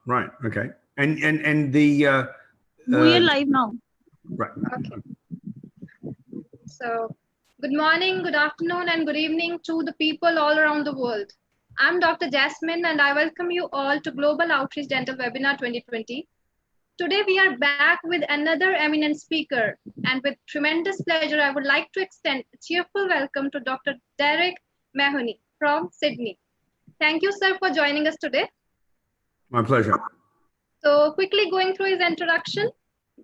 Right. Okay. And the We are live now. right. Okay. So, good morning, good afternoon, and good evening to the people all around the world. I'm Dr. Jasmine, and I welcome you all to Global Outreach Dental Webinar 2020. Today, we are back with another eminent speaker, and with tremendous pleasure, I would like to extend a cheerful welcome to Dr. Derek Mahony from Sydney. Thank you, sir, for joining us today. My pleasure. So, quickly going through his introduction.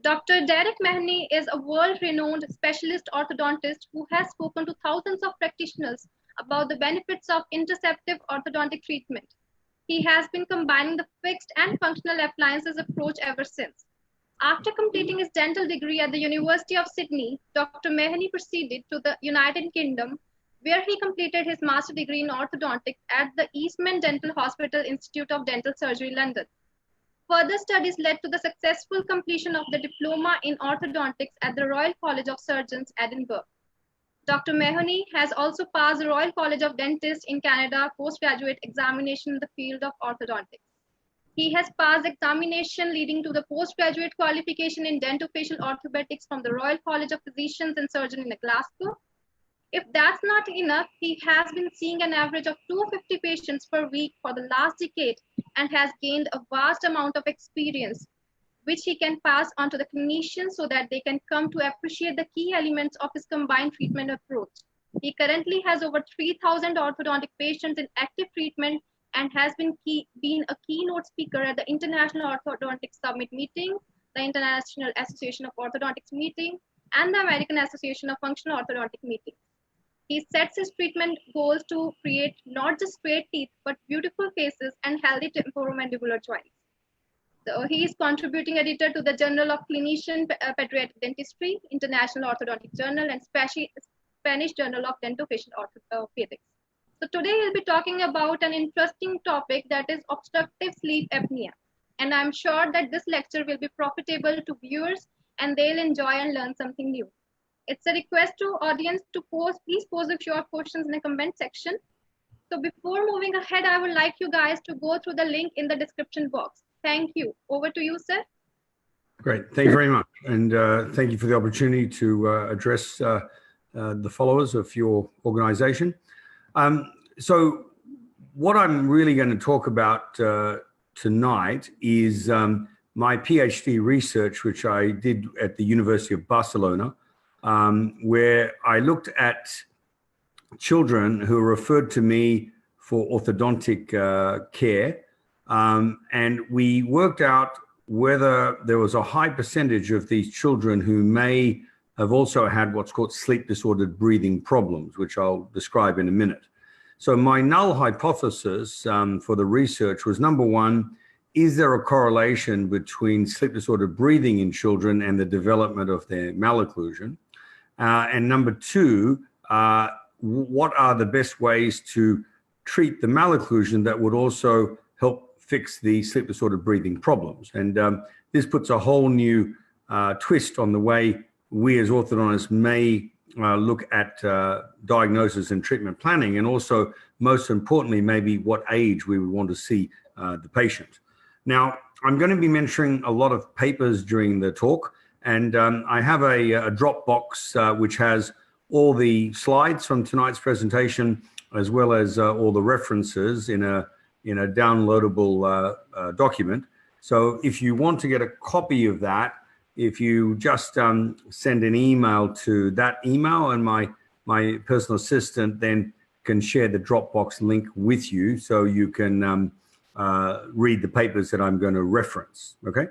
Dr. Derek Mahony is a world-renowned specialist orthodontist who has spoken to thousands of practitioners about the benefits of interceptive orthodontic treatment. He has been combining the fixed and functional appliances approach ever since. After completing his dental degree at the University of Sydney, Dr. Mahony proceeded to the United Kingdom, where he completed his master's degree in orthodontics at the Eastman Dental Hospital Institute of Dental Surgery, London. Further studies led to the successful completion of the diploma in orthodontics at the Royal College of Surgeons, Edinburgh. Dr. Mahony has also passed the Royal College of Dentists in Canada postgraduate examination in the field of orthodontics. He has passed examination leading to the postgraduate qualification in dentofacial orthopedics from the Royal College of Physicians and Surgeons in Glasgow. If that's not enough, he has been seeing an average of 250 patients per week for the last decade and has gained a vast amount of experience, which he can pass on to the clinicians so that they can come to appreciate the key elements of his combined treatment approach. He currently has over 3,000 orthodontic patients in active treatment and has been a keynote speaker at the International Orthodontic Summit meeting, the International Association of Orthodontics meeting, and the American Association of Functional Orthodontic meeting. He sets his treatment goals to create not just straight teeth, but beautiful faces and healthy temporomandibular joints. So he is contributing editor to the Journal of Clinician Pediatric Dentistry, International Orthodontic Journal, and Spanish Journal of Dentofacial Orthopedics. So today he'll be talking about an interesting topic, that is obstructive sleep apnea. And I'm sure that this lecture will be profitable to viewers and they'll enjoy and learn something new. It's a request to audience to please pose your questions in the comment section. So before moving ahead, I would like you guys to go through the link in the description box. Thank you. Over to you, sir. Great. Thank you very much. And thank you for the opportunity to address the followers of your organization. So what I'm really going to talk about tonight is my PhD research, which I did at the University of Barcelona, where I looked at children who were referred to me for orthodontic care. And we worked out whether there was a high percentage of these children who may have also had what's called sleep disordered breathing problems, which I'll describe in a minute. So my null hypothesis for the research was, number one, is there a correlation between sleep disordered breathing in children and the development of their malocclusion? And number two, what are the best ways to treat the malocclusion that would also help fix the sleep disordered breathing problems? And this puts a whole new twist on the way we as orthodontists may look at diagnosis and treatment planning, and also, most importantly, maybe what age we would want to see the patient. Now, I'm going to be mentioning a lot of papers during the talk, and I have a Dropbox which has all the slides from tonight's presentation, as well as all the references in a downloadable document. So if you want to get a copy of that, if you just send an email to that email, and my personal assistant then can share the Dropbox link with you, so you can read the papers that I'm going to reference. Okay.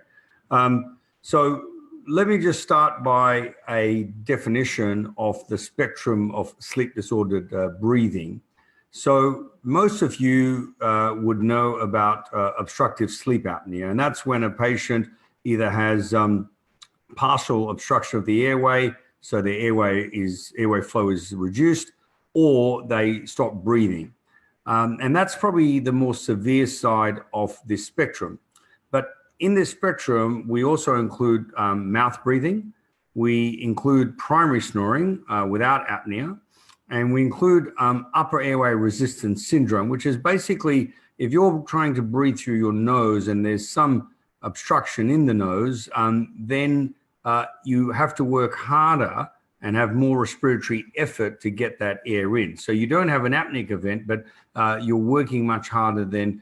So let me just start by a definition of the spectrum of sleep disordered breathing. So most of you would know about obstructive sleep apnea, and that's when a patient either has partial obstruction of the airway, so the airway flow is reduced, or they stop breathing. And that's probably the more severe side of this spectrum. But in this spectrum, we also include mouth breathing, we include primary snoring without apnea, and we include upper airway resistance syndrome, which is basically if you're trying to breathe through your nose and there's some obstruction in the nose, then you have to work harder and have more respiratory effort to get that air in. So you don't have an apneic event, but you're working much harder than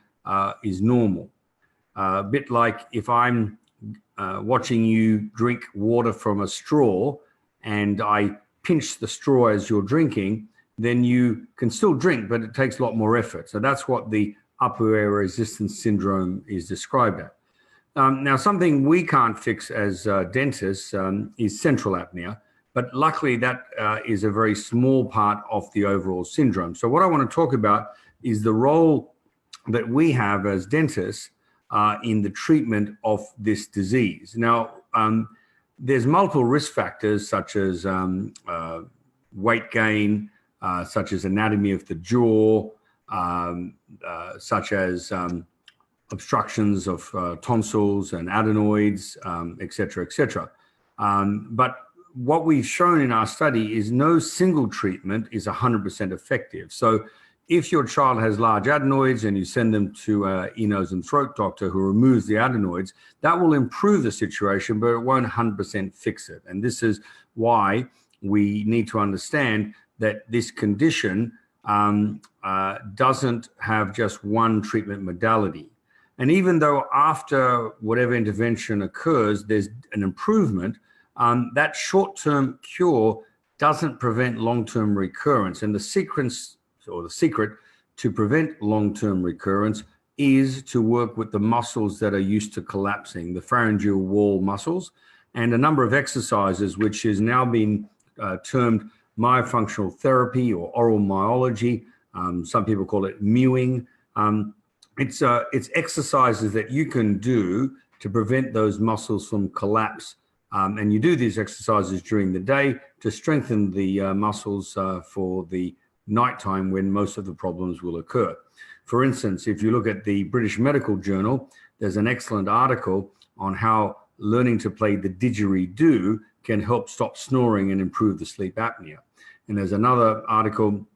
is normal. A bit like if I'm watching you drink water from a straw and I pinch the straw as you're drinking, then you can still drink, but it takes a lot more effort. So that's what the upper air resistance syndrome is described as. Now, something we can't fix as dentists is central apnea, but luckily that is a very small part of the overall syndrome. So what I want to talk about is the role that we have as dentists in the treatment of this disease. Now, there's multiple risk factors such as weight gain, such as anatomy of the jaw, such as obstructions of tonsils and adenoids, et cetera, et cetera. But what we've shown in our study is no single treatment is 100% effective. So if your child has large adenoids and you send them to an ear, nose, and throat doctor who removes the adenoids, that will improve the situation, but it won't 100% fix it. And this is why we need to understand that this condition doesn't have just one treatment modality. And even though after whatever intervention occurs, there's an improvement, that short-term cure doesn't prevent long-term recurrence. And the secret to prevent long-term recurrence is to work with the muscles that are used to collapsing, the pharyngeal wall muscles, and a number of exercises, which has now been termed myofunctional therapy or oral myology. Some people call it mewing. It's exercises that you can do to prevent those muscles from collapse. And you do these exercises during the day to strengthen the muscles for the nighttime when most of the problems will occur. For instance, if you look at the British Medical Journal, there's an excellent article on how learning to play the didgeridoo can help stop snoring and improve the sleep apnea. And there's another article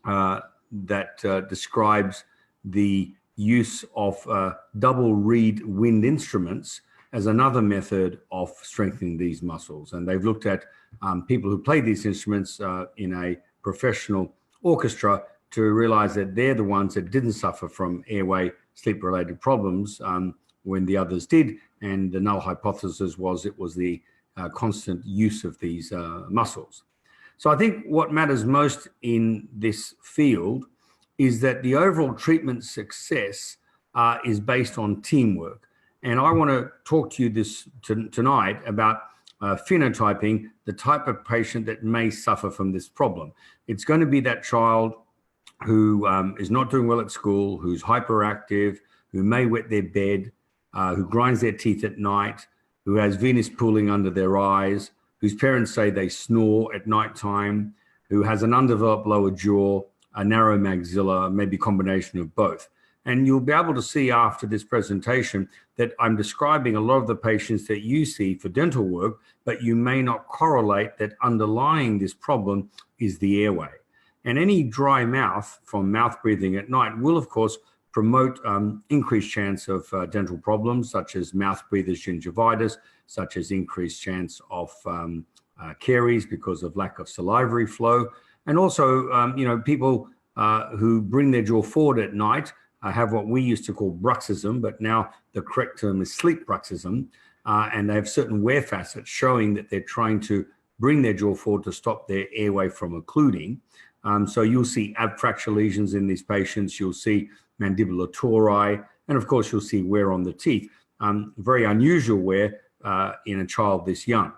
that describes the use of double reed wind instruments as another method of strengthening these muscles. And they've looked at people who play these instruments in a professional orchestra to realize that they're the ones that didn't suffer from airway sleep-related problems when the others did. And the null hypothesis was it was the constant use of these muscles. So I think what matters most in this field is that the overall treatment success is based on teamwork. And I want to talk to you tonight about phenotyping the type of patient that may suffer from this problem. It's going to be that child who is not doing well at school, who's hyperactive, who may wet their bed, who grinds their teeth at night, who has venous pooling under their eyes, whose parents say they snore at nighttime, who has an undeveloped lower jaw, a narrow maxilla, maybe a combination of both. And you'll be able to see after this presentation that I'm describing a lot of the patients that you see for dental work, but you may not correlate that underlying this problem is the airway. And any dry mouth from mouth breathing at night will, of course, promote increased chance of dental problems, such as mouth breathers gingivitis, such as increased chance of caries because of lack of salivary flow. And also, people who bring their jaw forward at night have what we used to call bruxism, but now the correct term is sleep bruxism. And they have certain wear facets showing that they're trying to bring their jaw forward to stop their airway from occluding. So you'll see abfracture lesions in these patients. You'll see mandibular tori, and of course, you'll see wear on the teeth. Very unusual wear in a child this young.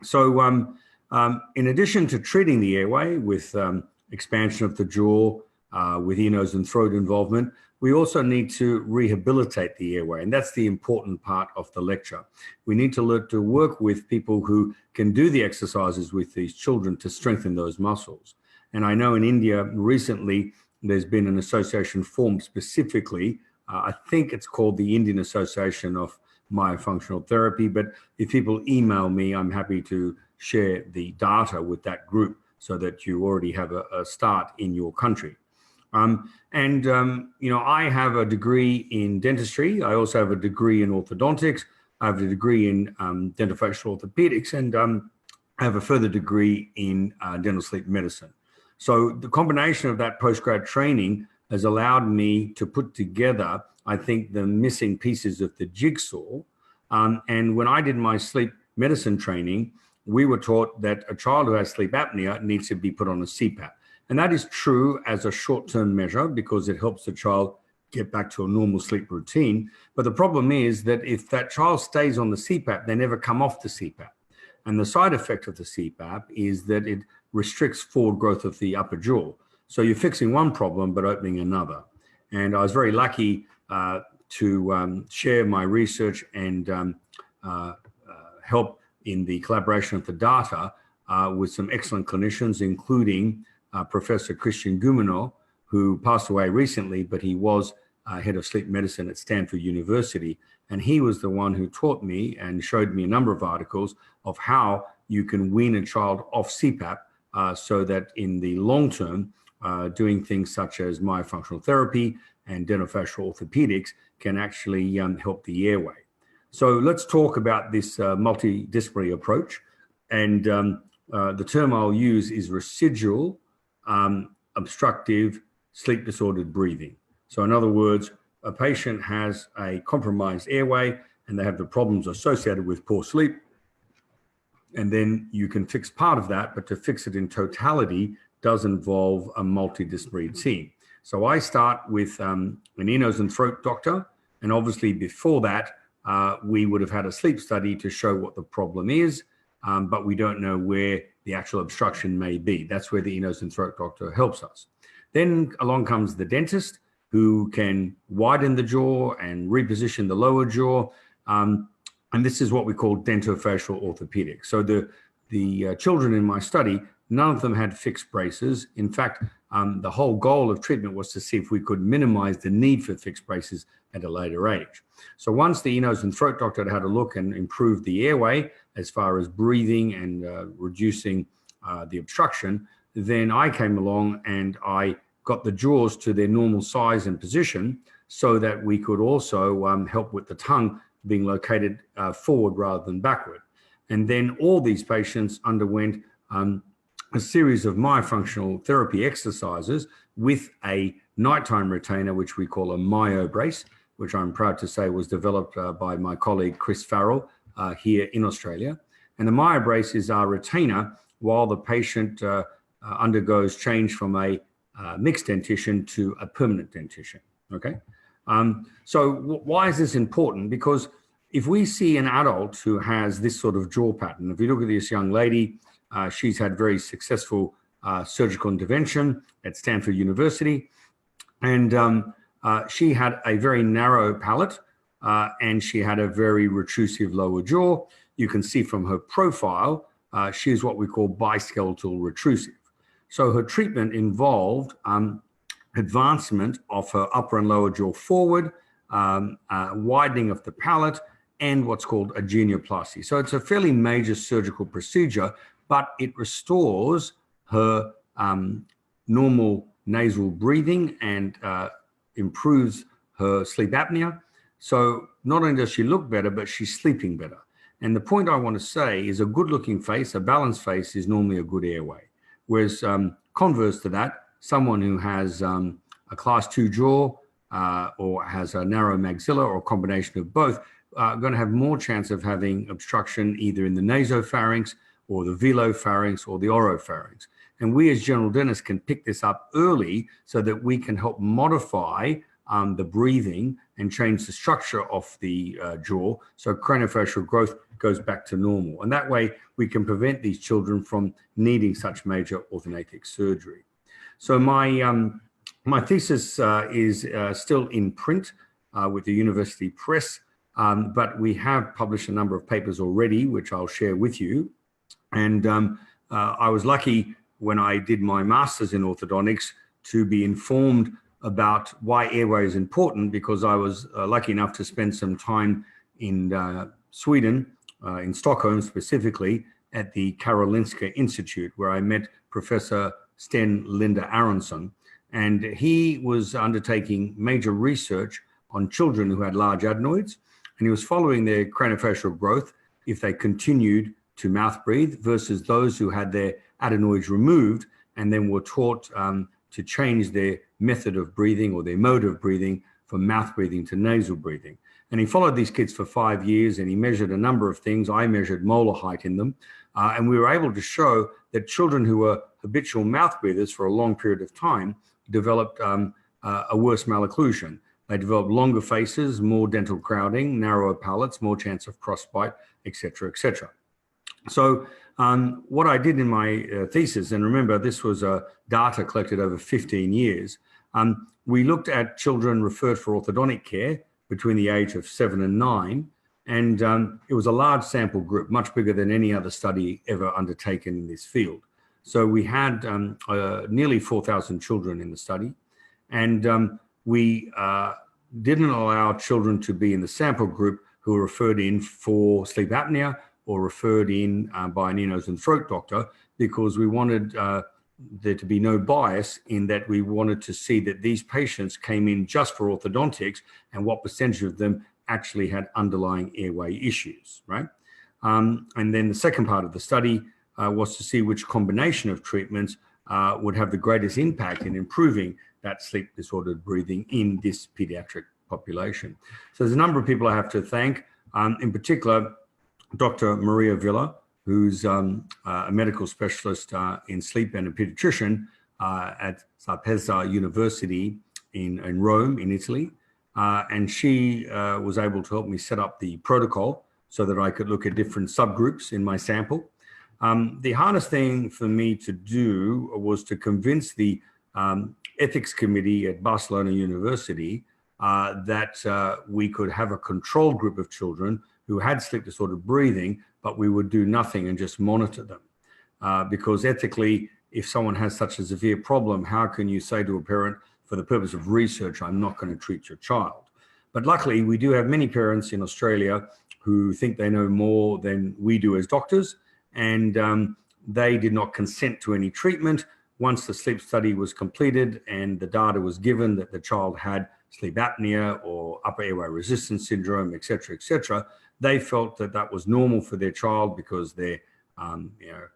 So in addition to treating the airway with expansion of the jaw, with ear, nose, and throat involvement, we also need to rehabilitate the airway. And that's the important part of the lecture. We need to learn to work with people who can do the exercises with these children to strengthen those muscles. And I know in India recently, there's been an association formed specifically. I think it's called the Indian Association of Myofunctional Therapy. But if people email me, I'm happy to share the data with that group so that you already have a start in your country. I have a degree in dentistry. I also have a degree in orthodontics. I have a degree in dentofacial orthopedics, and I have a further degree in dental sleep medicine. So the combination of that postgrad training has allowed me to put together, I think, the missing pieces of the jigsaw. And when I did my sleep medicine training, we were taught that a child who has sleep apnea needs to be put on a CPAP. And that is true as a short-term measure because it helps the child get back to a normal sleep routine. But the problem is that if that child stays on the CPAP, they never come off the CPAP. And the side effect of the CPAP is that it restricts forward growth of the upper jaw. So you're fixing one problem, but opening another. And I was very lucky to share my research and help in the collaboration of the data with some excellent clinicians, including Professor Christian Guilleminault, who passed away recently, but he was head of sleep medicine at Stanford University. And he was the one who taught me and showed me a number of articles of how you can wean a child off CPAP so that in the long term, doing things such as myofunctional therapy and dentofacial orthopedics can actually help the airway. So let's talk about this multidisciplinary approach. And the term I'll use is residual obstructive sleep disordered breathing. So in other words, a patient has a compromised airway and they have the problems associated with poor sleep. And then you can fix part of that, but to fix it in totality does involve a multidisciplinary team. So I start with an ear, nose, and throat doctor. And obviously before that, we would have had a sleep study to show what the problem is, but we don't know where the actual obstruction may be. That's where the ear, nose, and throat doctor helps us. Then along comes the dentist, who can widen the jaw and reposition the lower jaw. And this is what we call dentofacial orthopedics. So the children in my study, none of them had fixed braces. In fact, the whole goal of treatment was to see if we could minimize the need for fixed braces at a later age. So once the ear, nose, and throat doctor had a look and improved the airway as far as breathing and reducing the obstruction, then I came along and I got the jaws to their normal size and position so that we could also help with the tongue being located forward rather than backward. And then all these patients underwent a series of myofunctional therapy exercises with a nighttime retainer, which we call a myo brace, which I'm proud to say was developed by my colleague Chris Farrell here in Australia. And the myo brace is our retainer while the patient undergoes change from a mixed dentition to a permanent dentition, okay? So why is this important? Because if we see an adult who has this sort of jaw pattern, if you look at this young lady, she's had very successful surgical intervention at Stanford University, and she had a very narrow palate, and she had a very retrusive lower jaw. You can see from her profile, she's what we call biskeletal retrusive. So her treatment involved advancement of her upper and lower jaw forward, widening of the palate, and what's called a genioplasty. So it's a fairly major surgical procedure, but it restores her normal nasal breathing and improves her sleep apnea. So not only does she look better, but she's sleeping better. And the point I want to say is a good-looking face, a balanced face, is normally a good airway. Whereas converse to that, someone who has a class 2 jaw or has a narrow maxilla or a combination of both are going to have more chance of having obstruction either in the nasopharynx or the velopharynx or the oropharynx. And we as general dentists can pick this up early so that we can help modify the breathing and change the structure of the jaw so craniofacial growth goes back to normal. And that way we can prevent these children from needing such major orthodontic surgery. So my thesis is still in print with the University Press, but we have published a number of papers already, which I'll share with you. And I was lucky when I did my master's in orthodontics to be informed about why airway is important, because I was lucky enough to spend some time in Sweden, in Stockholm specifically, at the Karolinska Institute, where I met Professor Sten Linda Aronsson. And he was undertaking major research on children who had large adenoids, and he was following their craniofacial growth if they continued to mouth breathe versus those who had their adenoids removed and then were taught to change their method of breathing or their mode of breathing from mouth breathing to nasal breathing. And he followed these kids for 5 years, and he measured a number of things. I measured molar height in them. And we were able to show that children who were habitual mouth breathers for a long period of time developed a worse malocclusion. They developed longer faces, more dental crowding, narrower palates, more chance of crossbite, et cetera, et cetera. So what I did in my thesis, and remember this was data collected over 15 years, we looked at children referred for orthodontic care between the age of 7 and 9, and it was a large sample group, much bigger than any other study ever undertaken in this field. So we had nearly 4,000 children in the study, and we didn't allow children to be in the sample group who were referred in for sleep apnea or referred in by an ear, nose, and throat doctor, because we wanted there to be no bias in that we wanted to see that these patients came in just for orthodontics and what percentage of them actually had underlying airway issues, right? And then the second part of the study was to see which combination of treatments would have the greatest impact in improving that sleep disordered breathing in this pediatric population. So there's a number of people I have to thank, in particular, Dr. Maria Villa, who's a medical specialist in sleep and a pediatrician at Sapienza University in Rome, in Italy. And she was able to help me set up the protocol so that I could look at different subgroups in my sample. The hardest thing for me to do was to convince the ethics committee at Barcelona University that we could have a control group of children who had sleep disordered breathing, but we would do nothing and just monitor them. Because ethically, if someone has such a severe problem, how can you say to a parent, for the purpose of research, I'm not going to treat your child? But luckily, we do have many parents in Australia who think they know more than we do as doctors, and they did not consent to any treatment. Once the sleep study was completed and the data was given that the child had sleep apnea or upper airway resistance syndrome, et cetera, they felt that that was normal for their child because their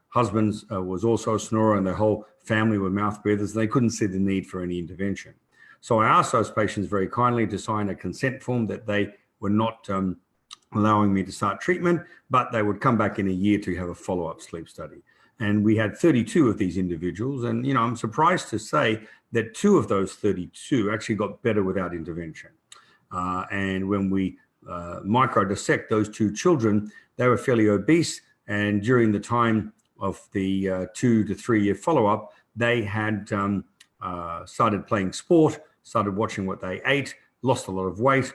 husbands was also a snorer and their whole family were mouth breathers. They couldn't see the need for any intervention. So I asked those patients very kindly to sign a consent form that they were not allowing me to start treatment, but they would come back in a year to have a follow-up sleep study. And we had 32 of these individuals. And, I'm surprised to say that 2 of those 32 actually got better without intervention. And when we microdissect those 2 children, they were fairly obese. And during the time of the 2 to 3 year follow-up, they had started playing sport, started watching what they ate, lost a lot of weight,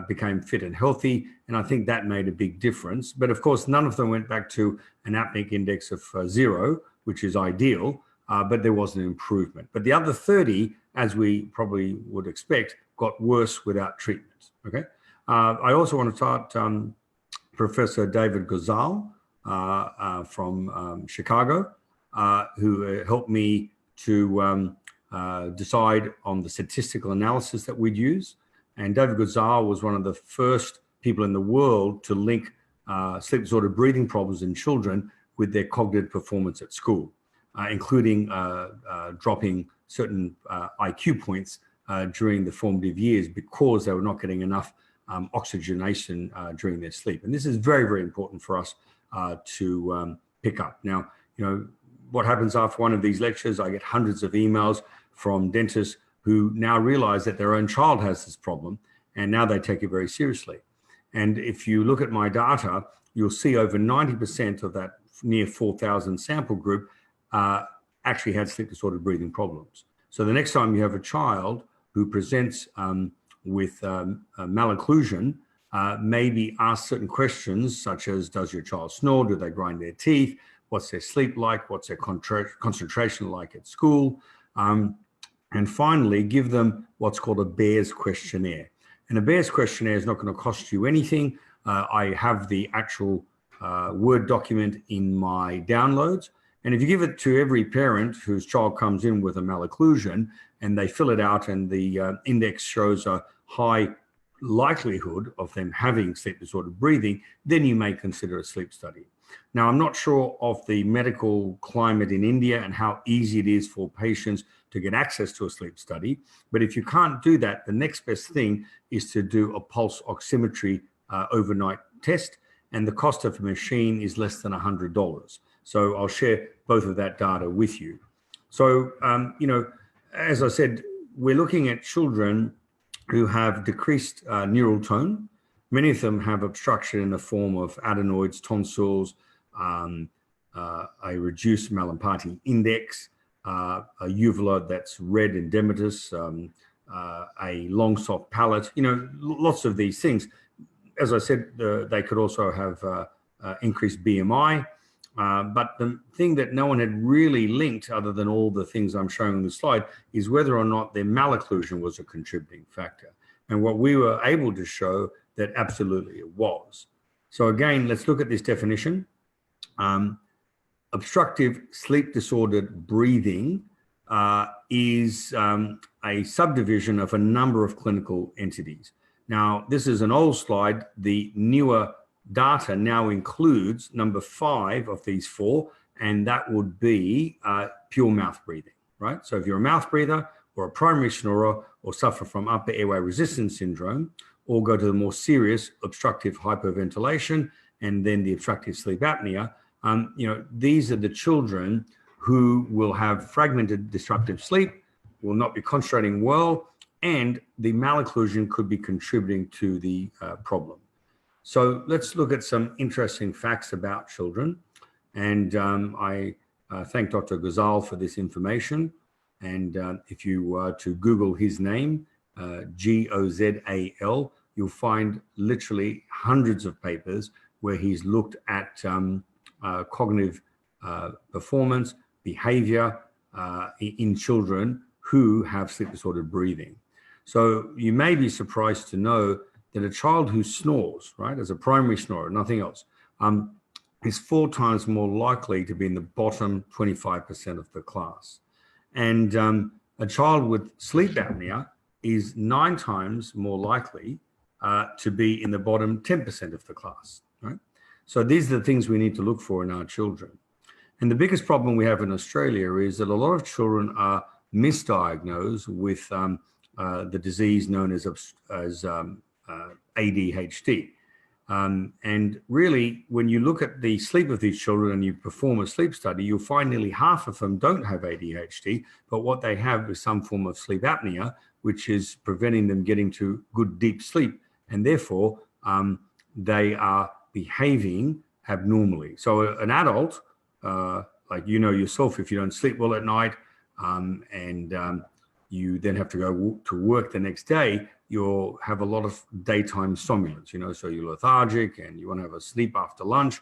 became fit and healthy. And I think that made a big difference. But of course, none of them went back to an apneic index of 0, which is ideal, but there was an improvement. But the other 30, as we probably would expect, got worse without treatment, okay? I also want to start Professor David Gozal from Chicago, who helped me to decide on the statistical analysis that we'd use. And David Gozal was one of the first people in the world to link sleep disordered breathing problems in children with their cognitive performance at school, including dropping certain IQ points during the formative years because they were not getting enough oxygenation during their sleep. And this is very, very important for us to pick up. Now, what happens after one of these lectures, I get hundreds of emails from dentists who now realize that their own child has this problem, and now they take it very seriously. And if you look at my data, you'll see over 90% of that near 4,000 sample group actually had sleep disordered breathing problems. So the next time you have a child who presents with malocclusion, maybe ask certain questions such as, does your child snore? Do they grind their teeth? What's their sleep like? What's their concentration like at school? And finally, give them what's called a Bears questionnaire. And a Bears questionnaire is not going to cost you anything. I have the actual Word document in my downloads. And if you give it to every parent whose child comes in with a malocclusion and they fill it out and the index shows a high likelihood of them having sleep disordered breathing, then you may consider a sleep study. Now, I'm not sure of the medical climate in India and how easy it is for patients to get access to a sleep study. But if you can't do that, the next best thing is to do a pulse oximetry overnight test. And the cost of a machine is less than $100. So I'll share both of that data with you. So, as I said, we're looking at children who have decreased neural tone. Many of them have obstruction in the form of adenoids, tonsils, a reduced Mallampati index, a uvula that's red and edematous, a long soft palate, lots of these things. As I said, they could also have increased BMI. But the thing that no one had really linked, other than all the things I'm showing on the slide, is whether or not their malocclusion was a contributing factor. And what we were able to show that absolutely it was. So again, let's look at this definition. Obstructive sleep disordered breathing is a subdivision of a number of clinical entities. Now, this is an old slide. The newer data now includes number 5 of these 4, and that would be pure mouth breathing, right? So if you're a mouth breather or a primary snorer or suffer from upper airway resistance syndrome, or go to the more serious obstructive hyperventilation and then the obstructive sleep apnea, these are the children who will have fragmented disruptive sleep, will not be concentrating well, and the malocclusion could be contributing to the problem. So let's look at some interesting facts about children. And I thank Dr. Ghazal for this information. And if you were to Google his name, Gozal, you'll find literally hundreds of papers where he's looked at cognitive performance, behavior in children who have sleep disordered breathing. So you may be surprised to know that a child who snores, right, as a primary snorer, nothing else, is 4 times more likely to be in the bottom 25% of the class. And a child with sleep apnea is 9 times more likely to be in the bottom 10% of the class, right? So these are the things we need to look for in our children. And the biggest problem we have in Australia is that a lot of children are misdiagnosed with the disease known as ADHD. And really, when you look at the sleep of these children and you perform a sleep study, you'll find nearly half of them don't have ADHD, but what they have is some form of sleep apnea, which is preventing them getting to good deep sleep. And therefore, they are behaving abnormally. So an adult, like yourself, if you don't sleep well at night and you then have to go to work the next day, you'll have a lot of daytime somnolence, so you're lethargic and you want to have a sleep after lunch.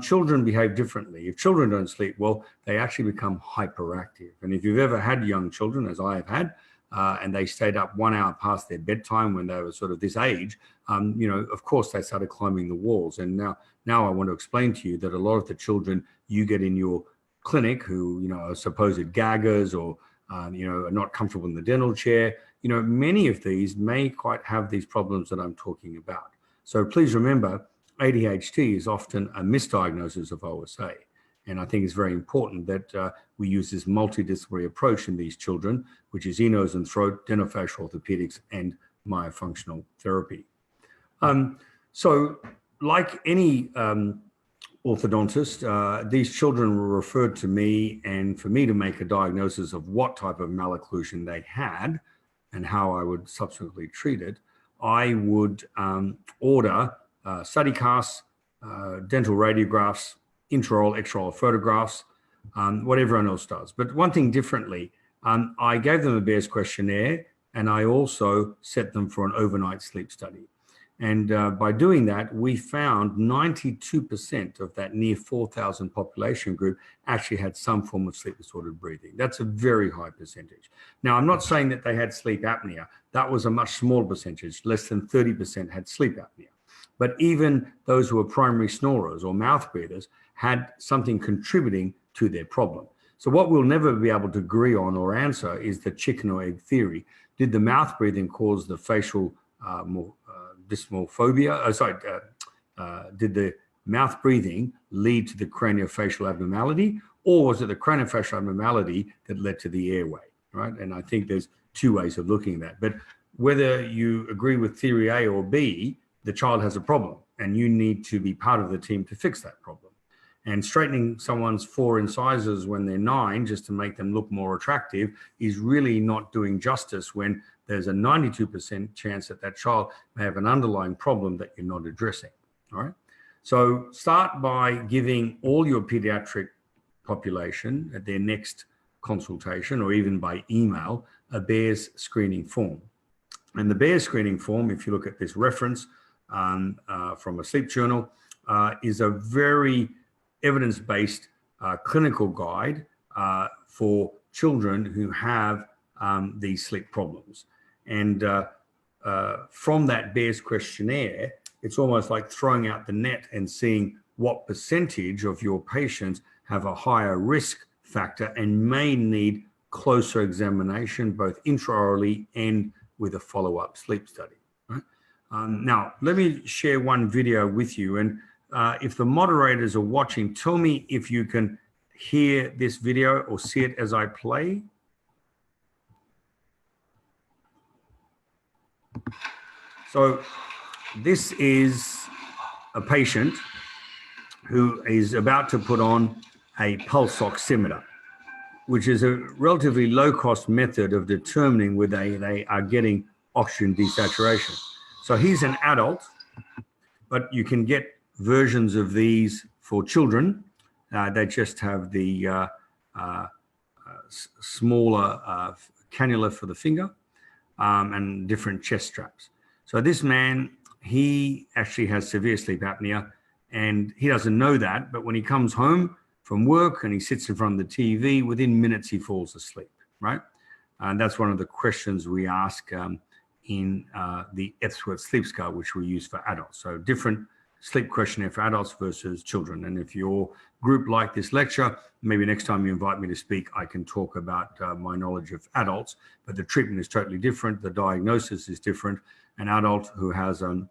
Children behave differently. If children don't sleep well, they actually become hyperactive. And if you've ever had young children, as I have had, and they stayed up 1 hour past their bedtime when they were sort of this age, of course they started climbing the walls. And now I want to explain to you that a lot of the children you get in your clinic who, are supposed gaggers or, are not comfortable in the dental chair, many of these may quite have these problems that I'm talking about. So please remember, ADHD is often a misdiagnosis of OSA. And I think it's very important that we use this multidisciplinary approach in these children, which is ear, nose, and throat, dentofacial orthopedics, and myofunctional therapy. So like any orthodontist, these children were referred to me, and for me to make a diagnosis of what type of malocclusion they had and how I would subsequently treat it, I would order study casts, dental radiographs, intraoral, extraoral photographs, what everyone else does. But one thing differently, I gave them a Bears questionnaire, and I also set them for an overnight sleep study. And by doing that, we found 92% of that near 4,000 population group actually had some form of sleep disordered breathing. That's a very high percentage. Now, I'm not saying that they had sleep apnea. That was a much smaller percentage. Less than 30% had sleep apnea. But even those who were primary snorers or mouth breathers had something contributing to their problem. So what we'll never be able to agree on or answer is the chicken or egg theory. Did the mouth breathing cause the facial dysmorphobia? Did the mouth breathing lead to the craniofacial abnormality, or was it the craniofacial abnormality that led to the airway, right? And I think there's two ways of looking at that. But whether you agree with theory A or B, the child has a problem and you need to be part of the team to fix that problem. And straightening someone's 4 incisors when they're 9 just to make them look more attractive is really not doing justice when there's a 92% chance that that child may have an underlying problem that you're not addressing, all right? So start by giving all your pediatric population at their next consultation or even by email a Bears screening form. And the Bears screening form, if you look at this reference from a sleep journal, is a very evidence-based clinical guide for children who have these sleep problems. And from that Bears questionnaire, it's almost like throwing out the net and seeing what percentage of your patients have a higher risk factor and may need closer examination, both intraorally and with a follow-up sleep study. Right? Now, let me share one video with you. And if the moderators are watching, tell me if you can hear this video or see it as I play. So this is a patient who is about to put on a pulse oximeter, which is a relatively low-cost method of determining whether they are getting oxygen desaturation. So he's an adult, but you can get versions of these for children. They just have the smaller cannula for the finger and different chest straps. So this man, he actually has severe sleep apnea, and he doesn't know that, but when he comes home from work and he sits in front of the TV, within minutes he falls asleep, right? And that's one of the questions we ask in the Epworth Sleep Scale, which we use for adults. So different sleep questionnaire for adults versus children. And if your group like this lecture, maybe next time you invite me to speak, I can talk about my knowledge of adults, but the treatment is totally different. The diagnosis is different. An adult who has an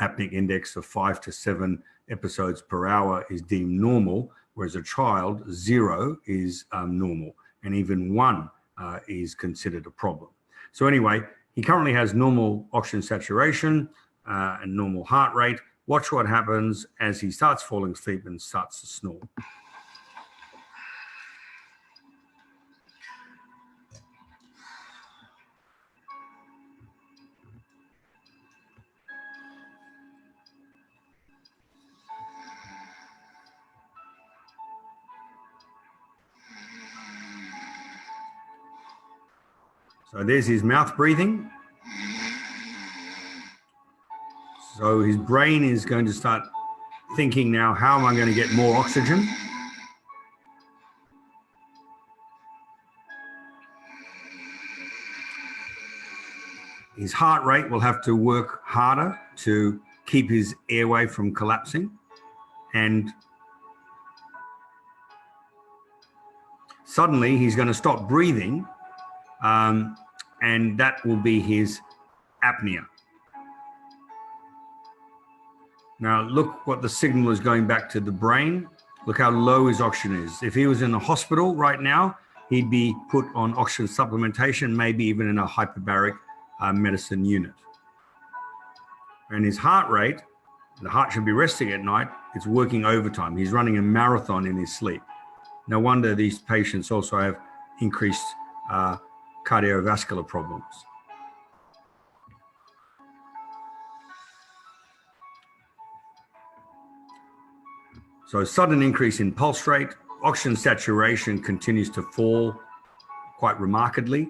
apneic index of 5 to 7 episodes per hour is deemed normal, whereas a child, 0 is normal, and even 1 is considered a problem. So anyway, he currently has normal oxygen saturation and normal heart rate. Watch what happens as he starts falling asleep and starts to snore. So there's his mouth breathing. So his brain is going to start thinking now, how am I going to get more oxygen? His heart rate will have to work harder to keep his airway from collapsing. And suddenly he's going to stop breathing, and that will be his apnea. Now look what the signal is going back to the brain. Look how low his oxygen is. If he was in a hospital right now, he'd be put on oxygen supplementation, maybe even in a hyperbaric medicine unit. And his heart rate, the heart should be resting at night, it's working overtime. He's running a marathon in his sleep. No wonder these patients also have increased cardiovascular problems. So sudden increase in pulse rate, oxygen saturation continues to fall quite remarkably.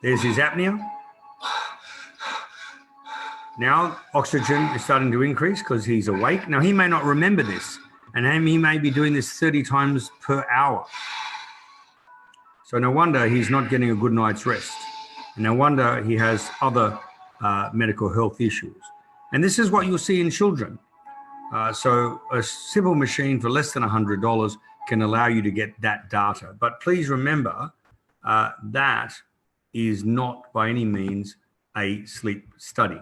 There's his apnea. Now oxygen is starting to increase because he's awake. Now he may not remember this, and he may be doing this 30 times per hour. So no wonder he's not getting a good night's rest. No wonder he has other medical health issues. And this is what you'll see in children. So a simple machine for less than $100 can allow you to get that data. But please remember that is not by any means a sleep study.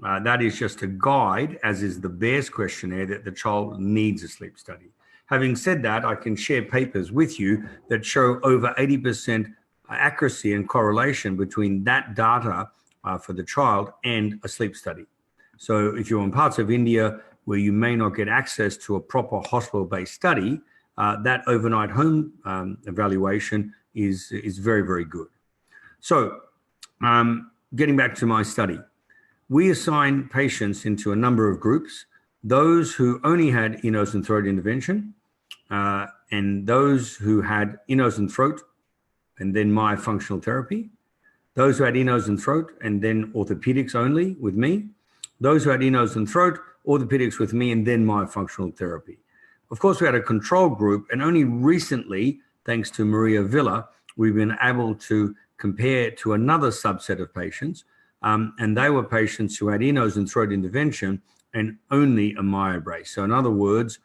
That is just a guide, as is the Bears questionnaire, that the child needs a sleep study. Having said that, I can share papers with you that show over 80% accuracy and correlation between that data for the child and a sleep study. So if you're in parts of India where you may not get access to a proper hospital-based study, that overnight home evaluation is very, very good. So getting back to my study, we assign patients into a number of groups, those who only had ear, nose, and throat intervention, and those who had ear, nose, and throat, and then myofunctional therapy, those who had ear, nose, and throat, and then orthopedics only with me, those who had ear, nose, and throat, orthopedics with me, and then myofunctional therapy. Of course, we had a control group, and only recently, thanks to Maria Villa, we've been able to compare it to another subset of patients, and they were patients who had ear, nose, and throat intervention and only a myobrace. So in other words,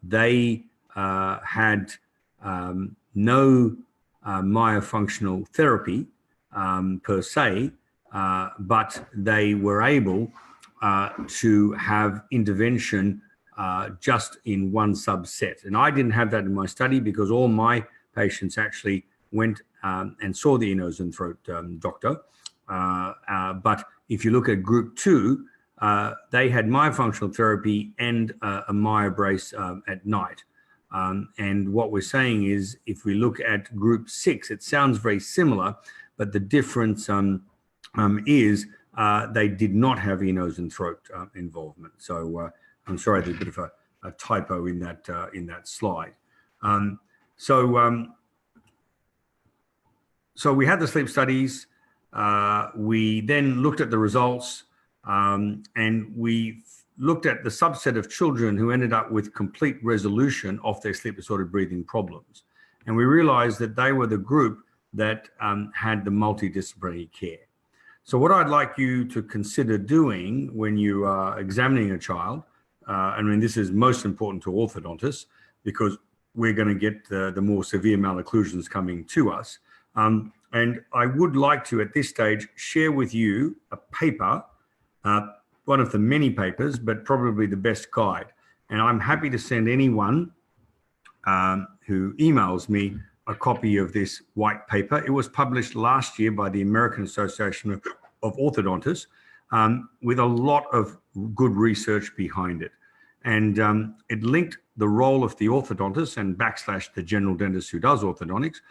they had no myofunctional therapy per se, but they were able to have intervention just in one subset. And I didn't have that in my study because all my patients actually went and saw the ear, nose, and throat doctor. But if you look at group 2, they had myofunctional therapy and a myobrace at night. And what we're saying is, if we look at group 6, it sounds very similar, but the difference is they did not have ear, nose, and throat involvement. So I'm sorry, there's a bit of a typo in that slide. So we had the sleep studies. We then looked at the results, and we looked at the subset of children who ended up with complete resolution of their sleep disordered breathing problems. And we realized that they were the group that had the multidisciplinary care. So what I'd like you to consider doing when you are examining a child, I mean, this is most important to orthodontists because we're going to get the more severe malocclusions coming to us. And I would like to, at this stage, share with you a paper, one of the many papers, but probably the best guide. And I'm happy to send anyone who emails me a copy of this white paper. It was published last year by the American Association of Orthodontists with a lot of good research behind it. And it linked the role of the orthodontist and / the general dentist who does orthodontics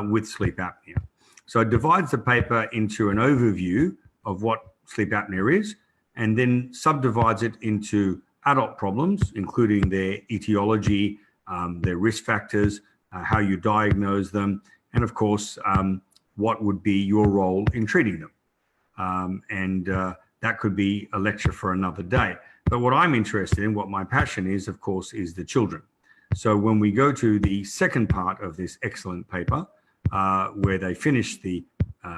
with sleep apnea. So it divides the paper into an overview of what sleep apnea is, and then subdivides it into adult problems, including their etiology, their risk factors, how you diagnose them, and of course, what would be your role in treating them. And that could be a lecture for another day. But what I'm interested in, what my passion is, of course, is the children. So when we go to the second part of this excellent paper, where they finish the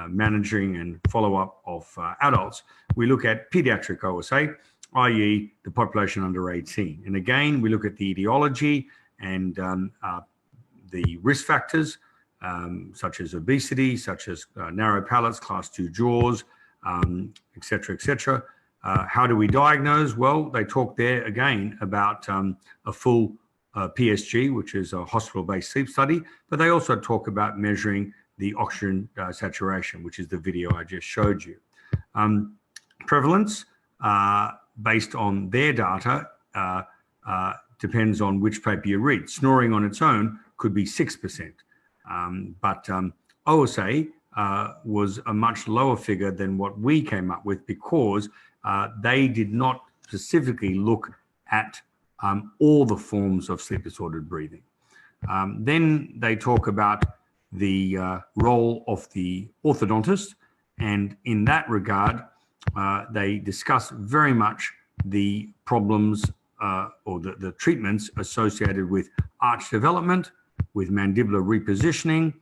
managing and follow-up of adults, we look at pediatric OSA, i.e. the population under 18. And again, we look at the etiology and the risk factors, such as obesity, such as narrow palates, class 2 jaws, et cetera, et cetera. How do we diagnose? Well, they talk there again about a full PSG, which is a hospital-based sleep study, but they also talk about measuring the oxygen saturation, which is the video I just showed you. Prevalence, based on their data, depends on which paper you read. Snoring on its own could be 6%, but OSA was a much lower figure than what we came up with because they did not specifically look at all the forms of sleep disordered breathing. Then they talk about the role of the orthodontist, and in that regard, they discuss very much the problems or the treatments associated with arch development, with mandibular repositioning,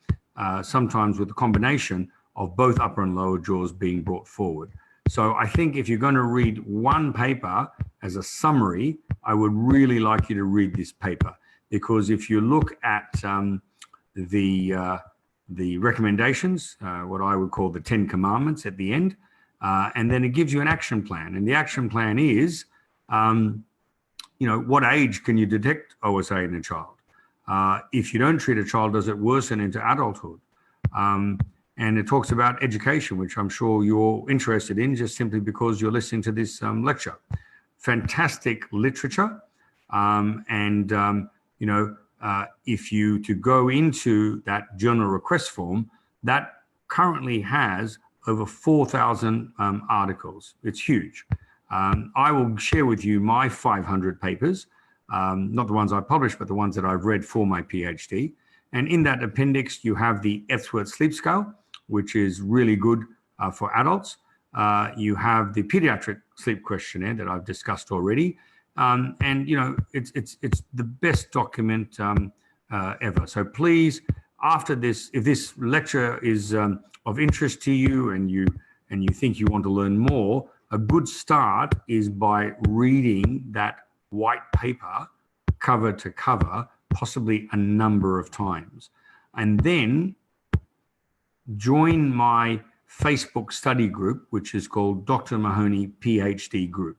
sometimes with a combination of both upper and lower jaws being brought forward. So I think if you're going to read one paper as a summary, I would really like you to read this paper, because if you look at the recommendations, what I would call the 10 commandments at the end, and then it gives you an action plan. And the action plan is, what age can you detect OSA in a child? If you don't treat a child, does it worsen into adulthood? And it talks about education, which I'm sure you're interested in just simply because you're listening to this lecture. Fantastic literature. If you to go into that journal request form, that currently has over 4,000 articles. It's huge. I will share with you my 500 papers, not the ones I published, but the ones that I've read for my PhD. And in that appendix, you have the Epworth Sleep Scale, which is really good for adults. You have the pediatric sleep questionnaire that I've discussed already. It's the best document ever. So please, after this, if this lecture is of interest to you and you think you want to learn more, a good start is by reading that white paper cover to cover, possibly a number of times. And then join my Facebook study group, which is called Dr. Mahony PhD Group.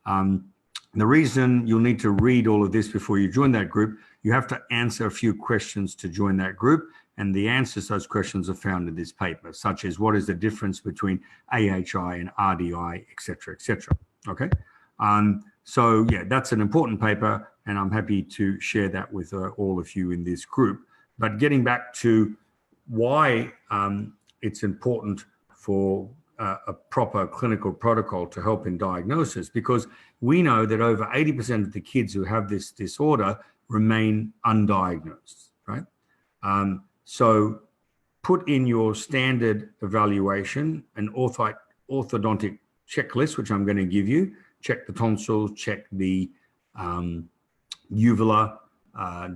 The reason you'll need to read all of this before you join that group, you have to answer a few questions to join that group. And the answers to those questions are found in this paper, such as what is the difference between AHI and RDI, et cetera, et cetera. Okay. So yeah, that's an important paper, and I'm happy to share that with all of you in this group. But getting back to why it's important for a proper clinical protocol to help in diagnosis, because we know that over 80% of the kids who have this disorder remain undiagnosed, right? So put in your standard evaluation an orthodontic checklist, which I'm going to give you. Check the tonsils, check the uvula,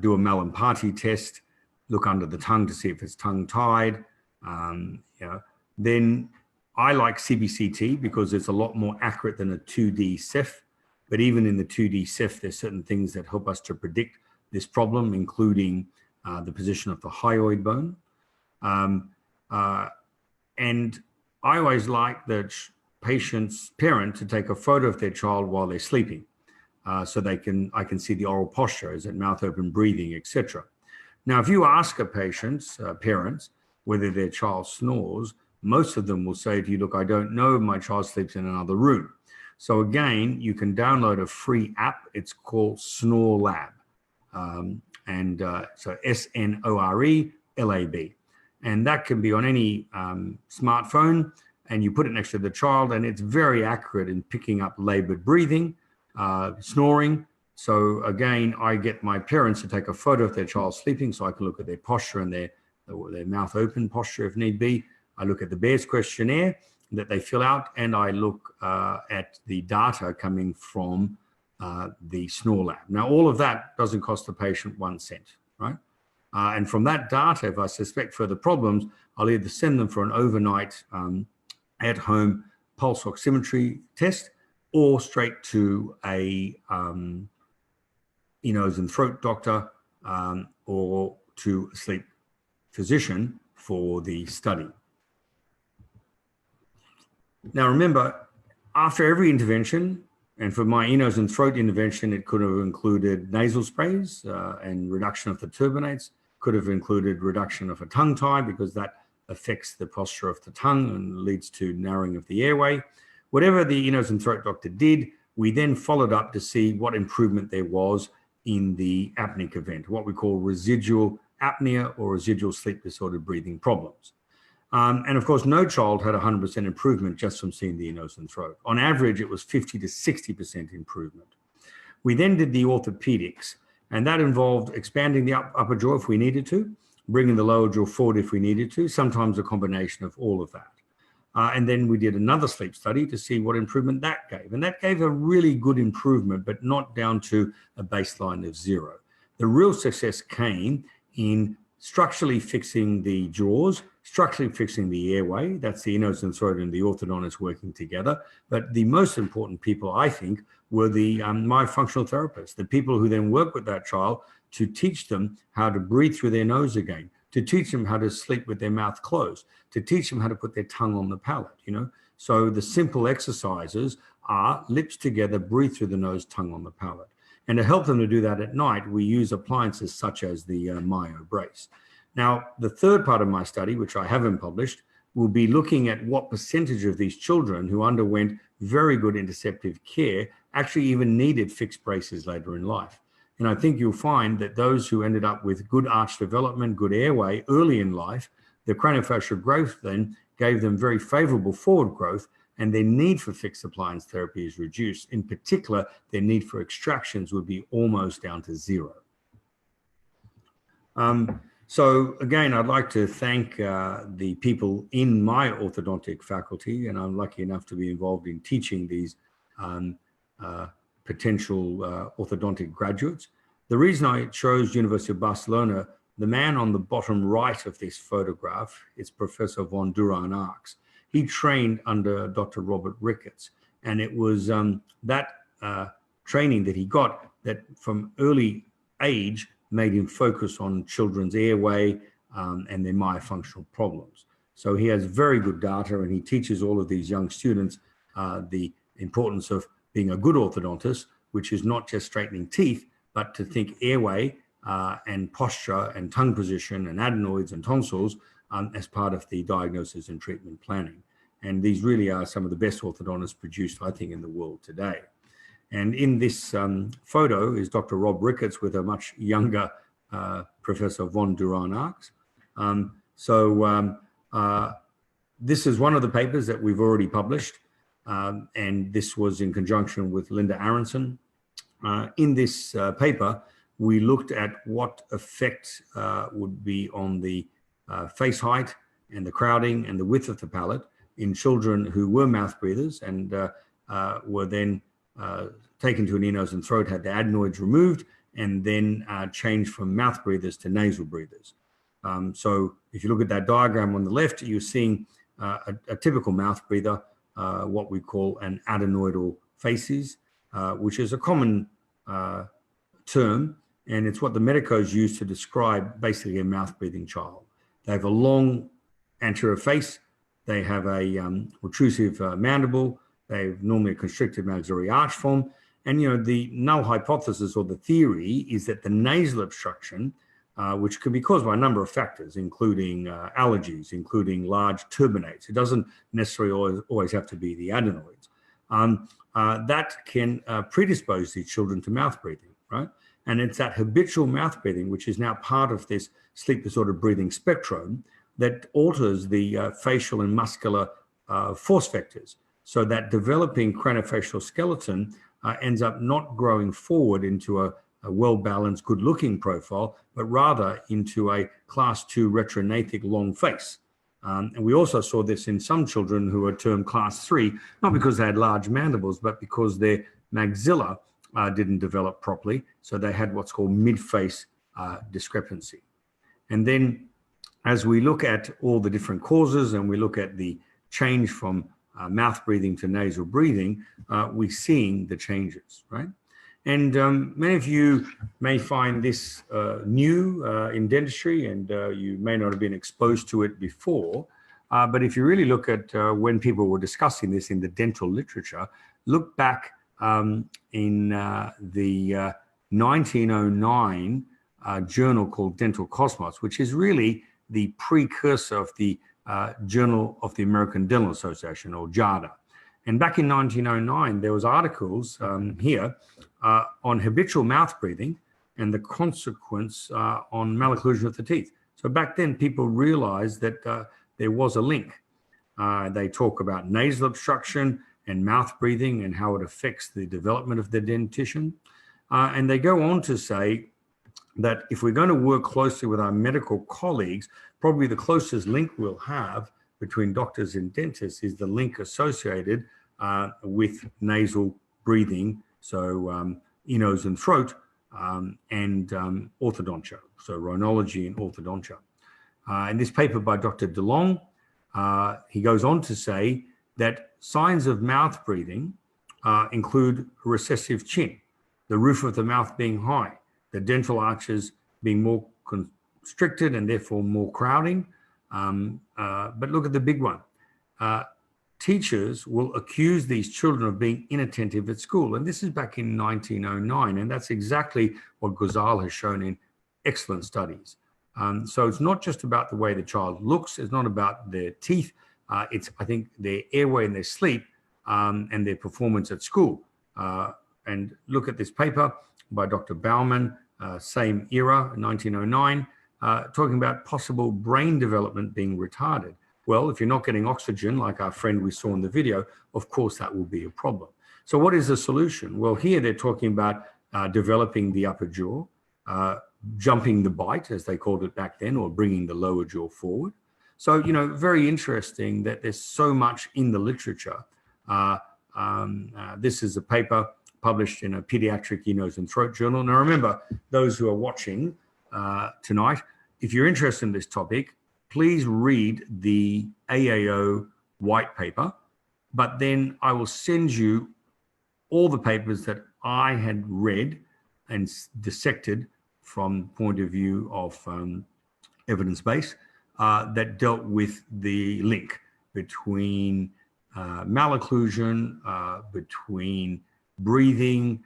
do a Mallampati test, look under the tongue to see if it's tongue-tied. Then I like CBCT because it's a lot more accurate than a 2D Ceph. But even in the 2D Ceph, there's certain things that help us to predict this problem, including the position of the hyoid bone. And I always like the patient's parent to take a photo of their child while they're sleeping, so I can see the oral posture, is it mouth open breathing, etc. Now, if you ask a patient's parents whether their child snores, most of them will say to you, look, I don't know, my child sleeps in another room. So again, you can download a free app. It's called Snore Lab. So SNORELAB. And that can be on any smartphone, and you put it next to the child, and it's very accurate in picking up labored breathing, snoring. So again, I get my parents to take a photo of their child sleeping so I can look at their posture and their mouth open posture if need be. I look at the Bears questionnaire that they fill out, and I look at the data coming from the Snore Lab. Now, all of that doesn't cost the patient 1 cent, right? And from that data, if I suspect further problems, I'll either send them for an overnight at-home pulse oximetry test, or straight to a nose and throat doctor, or to a sleep physician for the study. Now, remember, after every intervention, and for my nose and throat intervention, it could have included nasal sprays and reduction of the turbinates, could have included reduction of a tongue tie, because that affects the posture of the tongue and leads to narrowing of the airway. Whatever the nose and throat doctor did, we then followed up to see what improvement there was in the apneic event, what we call residual apnea or residual sleep disordered breathing problems. And of course, no child had 100% improvement just from seeing the nose and throat. On average, it was 50 to 60% improvement. We then did the orthopedics, and that involved expanding the upper jaw if we needed to, bringing the lower jaw forward if we needed to, sometimes a combination of all of that. And then we did another sleep study to see what improvement that gave. And that gave a really good improvement, but not down to a baseline of 0. The real success came in structurally fixing the jaws, structurally fixing the airway. That's the nose and throat and the orthodontist working together. But the most important people, I think, were the myofunctional therapists, the people who then work with that child to teach them how to breathe through their nose again, to teach them how to sleep with their mouth closed, to teach them how to put their tongue on the palate, you know. So the simple exercises are lips together, breathe through the nose, tongue on the palate. And to help them to do that at night, we use appliances such as the Myo brace. Now, the third part of my study, which I haven't published, will be looking at what percentage of these children who underwent very good interceptive care actually even needed fixed braces later in life. And I think you'll find that those who ended up with good arch development, good airway early in life, the craniofacial growth then gave them very favorable forward growth, and their need for fixed appliance therapy is reduced. In particular, their need for extractions would be almost down to zero. So again, I'd like to thank the people in my orthodontic faculty, and I'm lucky enough to be involved in teaching these potential orthodontic graduates. The reason I chose University of Barcelona, the man on the bottom right of this photograph is Professor von Duran-Arx. He trained under Dr. Robert Ricketts, and it was that training that he got that from early age made him focus on children's airway and their myofunctional problems. So he has very good data, and he teaches all of these young students the importance of being a good orthodontist, which is not just straightening teeth, but to think airway and posture and tongue position and adenoids and tonsils as part of the diagnosis and treatment planning. And these really are some of the best orthodontists produced, I think, in the world today. And in this photo is Dr. Rob Ricketts with a much younger Professor von Duran-Arx. This is one of the papers that we've already published, and this was in conjunction with Linda Aronson. In this paper, we looked at what effect would be on the face height and the crowding and the width of the palate in children who were mouth breathers and were then taken to an ear, nose, and throat, had the adenoids removed, and then changed from mouth breathers to nasal breathers. So if you look at that diagram on the left, you're seeing a typical mouth breather, what we call an adenoidal facies, which is a common term, and it's what the medicos use to describe basically a mouth-breathing child. They have a long anterior face, they have a protrusive mandible, they have normally a constricted maxillary arch form, and you know the null hypothesis or the theory is that the nasal obstruction, which could be caused by a number of factors, including allergies, including large turbinates. It doesn't necessarily always have to be the adenoids. That can predispose these children to mouth breathing, right? And it's that habitual mouth breathing, which is now part of this sleep disorder breathing spectrum, that alters the facial and muscular force vectors, so that developing craniofacial skeleton ends up not growing forward into a well-balanced, good-looking profile, but rather into a class 2 retrognathic long face. And we also saw this in some children who are termed class 3, not because they had large mandibles, but because their maxilla didn't develop properly. So they had what's called mid-face discrepancy. And then as we look at all the different causes and we look at the change from mouth breathing to nasal breathing, we're seeing the changes, right? And many of you may find this new in dentistry, and you may not have been exposed to it before. But if you really look at when people were discussing this in the dental literature, look back in the 1909 journal called Dental Cosmos, which is really the precursor of the Journal of the American Dental Association, or JADA. And back in 1909, there was articles here on habitual mouth breathing and the consequence on malocclusion of the teeth. So back then, people realized that there was a link. They talk about nasal obstruction and mouth breathing and how it affects the development of the dentition. And they go on to say that if we're going to work closely with our medical colleagues, probably the closest link we'll have between doctors and dentists is the link associated with nasal breathing, so ear, nose, and throat, and orthodontia, so rhinology and orthodontia. In this paper by Dr. DeLong, he goes on to say that signs of mouth breathing include a recessive chin, the roof of the mouth being high, the dental arches being more constricted and therefore more crowding. But look at the big one. Teachers will accuse these children of being inattentive at school. And this is back in 1909. And that's exactly what Ghazal has shown in excellent studies. So it's not just about the way the child looks. It's not about their teeth. It's, I think, their airway and their sleep and their performance at school. And look at this paper by Dr. Baumann, same era, 1909, talking about possible brain development being retarded. Well, if you're not getting oxygen, like our friend we saw in the video, of course, that will be a problem. So what is the solution? Well, here they're talking about developing the upper jaw, jumping the bite, as they called it back then, or bringing the lower jaw forward. So, you know, very interesting that there's so much in the literature. This is a paper published in a pediatric ear, nose, and throat journal. Now, remember, those who are watching tonight, if you're interested in this topic, please read the AAO white paper, but then I will send you all the papers that I had read and dissected from the point of view of evidence base that dealt with the link between malocclusion, between breathing,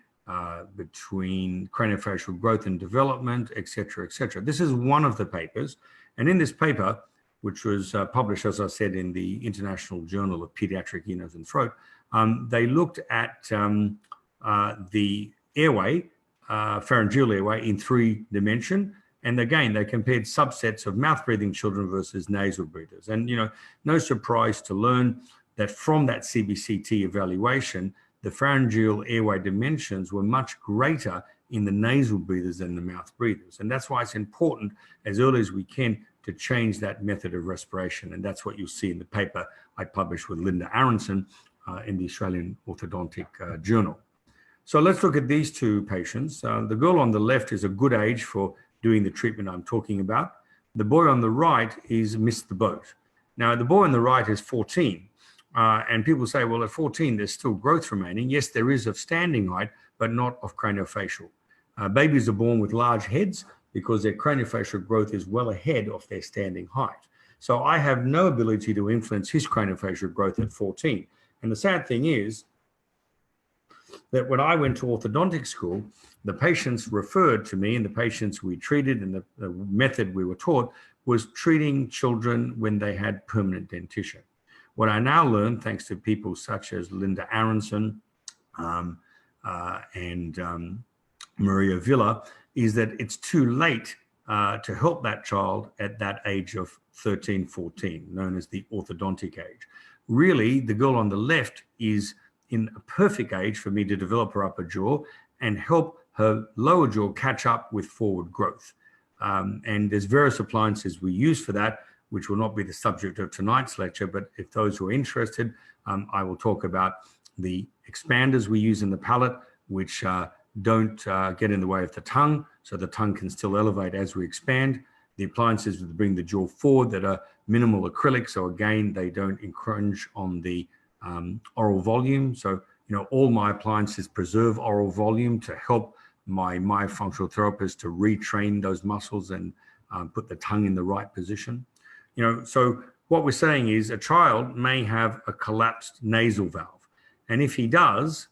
between craniofacial growth and development, et cetera, et cetera. This is one of the papers. And in this paper, which was published, as I said, in the International Journal of Pediatric Ear, Nose, and Throat, they looked at the airway, pharyngeal airway, in 3-dimension. And again, they compared subsets of mouth-breathing children versus nasal breathers. And, you know, no surprise to learn that from that CBCT evaluation, the pharyngeal airway dimensions were much greater in the nasal breathers than the mouth breathers. And that's why it's important as early as we can to change that method of respiration. And that's what you'll see in the paper I published with Linda Aronson in the Australian Orthodontic Journal. So let's look at these two patients. The girl on the left is a good age for doing the treatment I'm talking about. The boy on the right is missed the boat. Now, the boy on the right is 14. And people say, well, at 14, there's still growth remaining. Yes, there is of standing height, but not of craniofacial. Babies are born with large heads because their craniofacial growth is well ahead of their standing height. So I have no ability to influence his craniofacial growth at 14. And the sad thing is that when I went to orthodontic school, the patients referred to me and the patients we treated and the method we were taught was treating children when they had permanent dentition. What I now learn, thanks to people such as Linda Aronson and Maria Villa, is that it's too late to help that child at that age of 13, 14, known as the orthodontic age. Really, the girl on the left is in a perfect age for me to develop her upper jaw and help her lower jaw catch up with forward growth. And there's various appliances we use for that, which will not be the subject of tonight's lecture, but if those who are interested, I will talk about the expanders we use in the palate, which don't get in the way of the tongue, so the tongue can still elevate as we expand. The appliances that bring the jaw forward that are minimal acrylic, so again, they don't encroach on the oral volume. So, you know, all my appliances preserve oral volume to help my myofunctional therapist to retrain those muscles and put the tongue in the right position. You know, so what we're saying is a child may have a collapsed nasal valve. And if he does,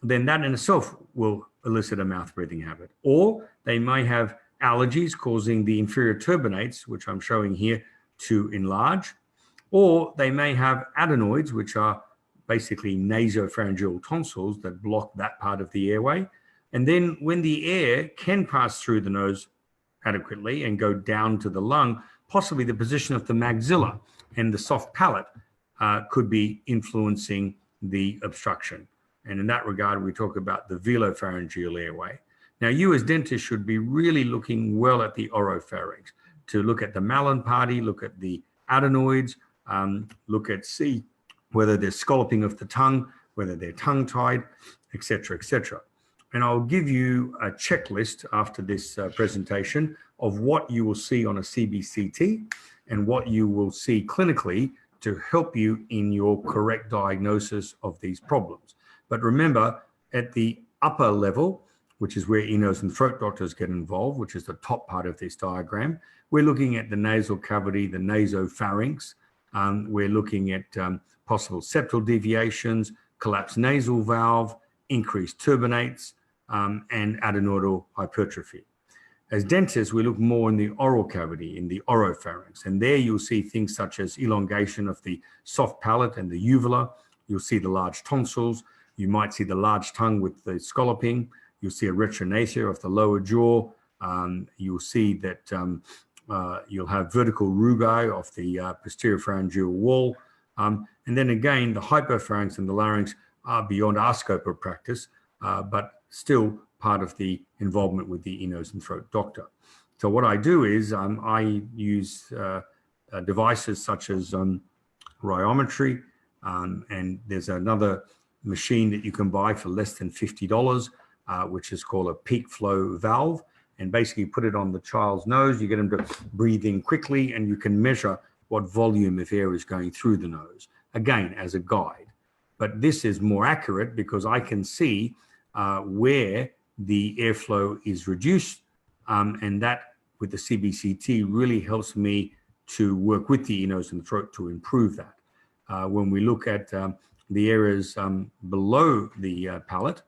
then that in itself will elicit a mouth breathing habit. Or they may have allergies causing the inferior turbinates, which I'm showing here, to enlarge. Or they may have adenoids, which are basically nasopharyngeal tonsils that block that part of the airway. And then when the air can pass through the nose adequately and go down to the lung, possibly the position of the maxilla and the soft palate could be influencing the obstruction. And in that regard, we talk about the velopharyngeal airway. Now, you as dentists should be really looking well at the oropharynx to look at the Malin party, look at the adenoids, see whether there's scalloping of the tongue, whether they're tongue-tied, et cetera, et cetera. and I'll give you a checklist after this presentation of what you will see on a CBCT and what you will see clinically to help you in your correct diagnosis of these problems. But remember, at the upper level, which is where ear, nose, and throat doctors get involved, which is the top part of this diagram, we're looking at the nasal cavity, the nasopharynx. We're looking at possible septal deviations, collapsed nasal valve, increased turbinates, and adenoidal hypertrophy. As dentists, we look more in the oral cavity, in the oropharynx, and there you'll see things such as elongation of the soft palate and the uvula. You'll see the large tonsils. You might see the large tongue with the scalloping. You'll see a retrognathia of the lower jaw. You'll see that you'll have vertical rugae of the posterior pharyngeal wall. And then again, the hypopharynx and the larynx are beyond our scope of practice, but still part of the involvement with the ear, nose, and throat doctor. So what I do is I use devices such as ryometry, and there's another machine that you can buy for less than $50, which is called a peak flow valve. And basically put it on the child's nose, you get them to breathe in quickly, and you can measure what volume of air is going through the nose, again, as a guide. But this is more accurate because I can see where the airflow is reduced, and that with the CBCT really helps me to work with the ear, nose, and throat to improve that. When we look at the areas below the palate,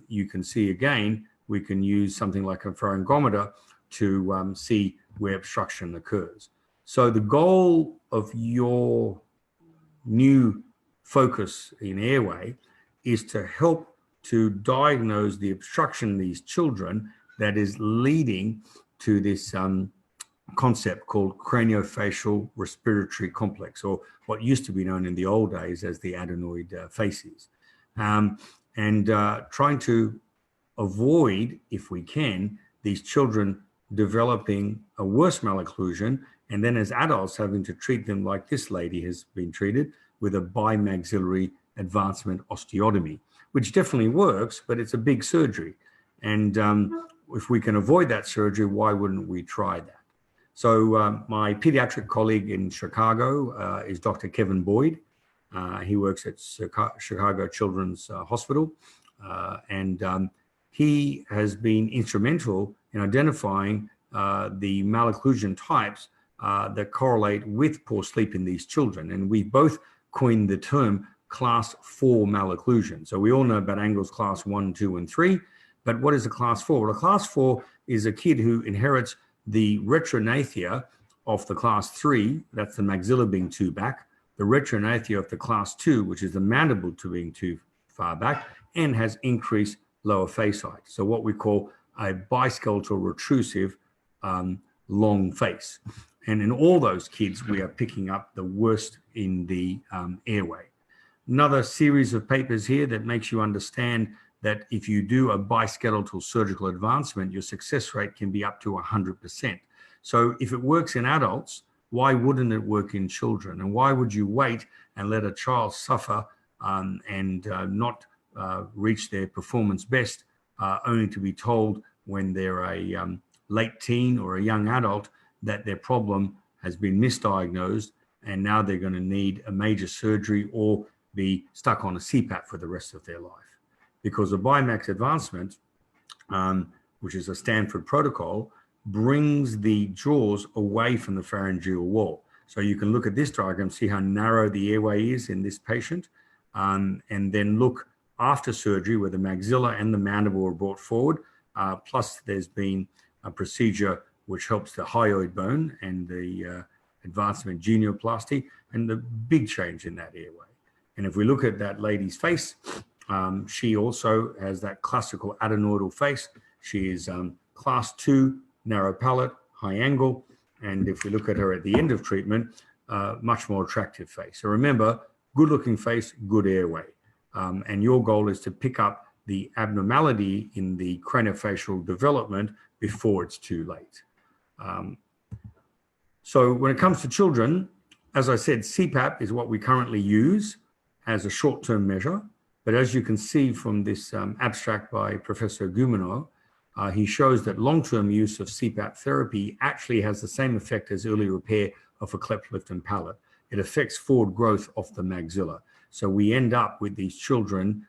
you can see again, we can use something like a pharyngometer to see where obstruction occurs. So the goal of your new focus in airway is to help to diagnose the obstruction in these children that is leading to this concept called craniofacial respiratory complex, or what used to be known in the old days as the adenoid facies. And trying to avoid, if we can, these children developing a worse malocclusion, and then as adults having to treat them like this lady has been treated with a bimaxillary advancement osteotomy, which definitely works, but it's a big surgery. And if we can avoid that surgery, why wouldn't we try that? So my pediatric colleague in Chicago is Dr. Kevin Boyd. He works at Chicago Children's Hospital, and he has been instrumental in identifying the malocclusion types that correlate with poor sleep in these children. And we both coined the term class 4 malocclusion. So we all know about Angle's class 1, 2, and 3, but what is a class 4? Well, a class 4 is a kid who inherits the retrognathia of the class 3, that's the maxilla being too back, the retrognathia of the class 2, which is the mandible being too far back, and has increased lower face height. So what we call a biskeletal retrusive long face. And in all those kids, we are picking up the worst in the airway. Another series of papers here that makes you understand that if you do a biskeletal surgical advancement, your success rate can be up to 100%. So if it works in adults, why wouldn't it work in children? And why would you wait and let a child suffer and not reach their performance best, only to be told when they're a late teen or a young adult that their problem has been misdiagnosed and now they're going to need a major surgery or be stuck on a CPAP for the rest of their life? Because a BIMAX advancement, which is a Stanford protocol, brings the jaws away from the pharyngeal wall. So you can look at this diagram, see how narrow the airway is in this patient, and then look after surgery where the maxilla and the mandible are brought forward, plus there's been a procedure which helps the hyoid bone and the advancement genioplasty, and the big change in that airway. And if we look at that lady's face, she also has that classical adenoidal face. She is class 2, narrow palate, high angle. And if we look at her at the end of treatment, much more attractive face. So remember, good looking face, good airway. And your goal is to pick up the abnormality in the craniofacial development before it's too late. So when it comes to children, as I said, CPAP is what we currently use as a short-term measure. But as you can see from this abstract by Professor Gumino, he shows that long-term use of CPAP therapy actually has the same effect as early repair of a cleft lip and palate. It affects forward growth of the maxilla. So we end up with these children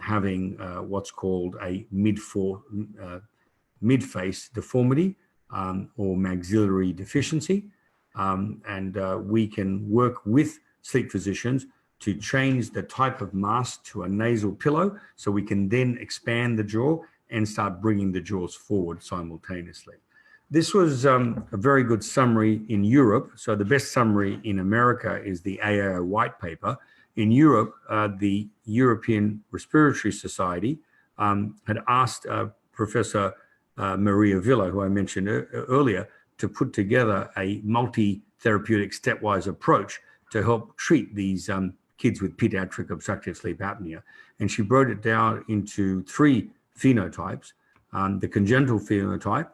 having what's called a mid-face deformity or maxillary deficiency. We can work with sleep physicians to change the type of mask to a nasal pillow so we can then expand the jaw and start bringing the jaws forward simultaneously. This was a very good summary in Europe. So the best summary in America is the AAO white paper. In Europe, the European Respiratory Society had asked Professor Maria Villa, who I mentioned earlier, to put together a multi-therapeutic stepwise approach to help treat these kids with pediatric obstructive sleep apnea. And she broke it down into 3 phenotypes: the congenital phenotype,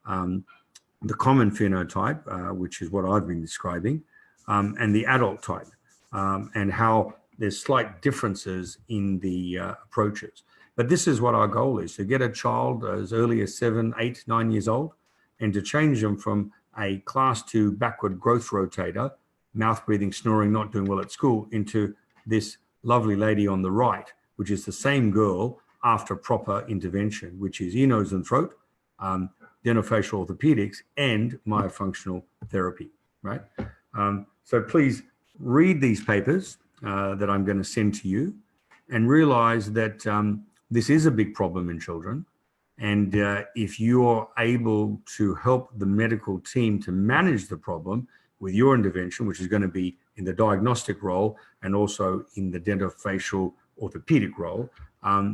the common phenotype, which is what I've been describing, and the adult type, and how there's slight differences in the approaches. But this is what our goal is: to get a child as early as 7, 8, 9 years old, and to change them from a class 2 backward growth rotator, mouth breathing, snoring, not doing well at school, into this lovely lady on the right, which is the same girl after proper intervention, which is ear, nose, and throat, dentofacial orthopedics, and myofunctional therapy, right? So please read these papers that I'm going to send to you and realize that this is a big problem in children. And if you're able to help the medical team to manage the problem with your intervention, which is going to be in the diagnostic role and also in the dentofacial orthopedic role,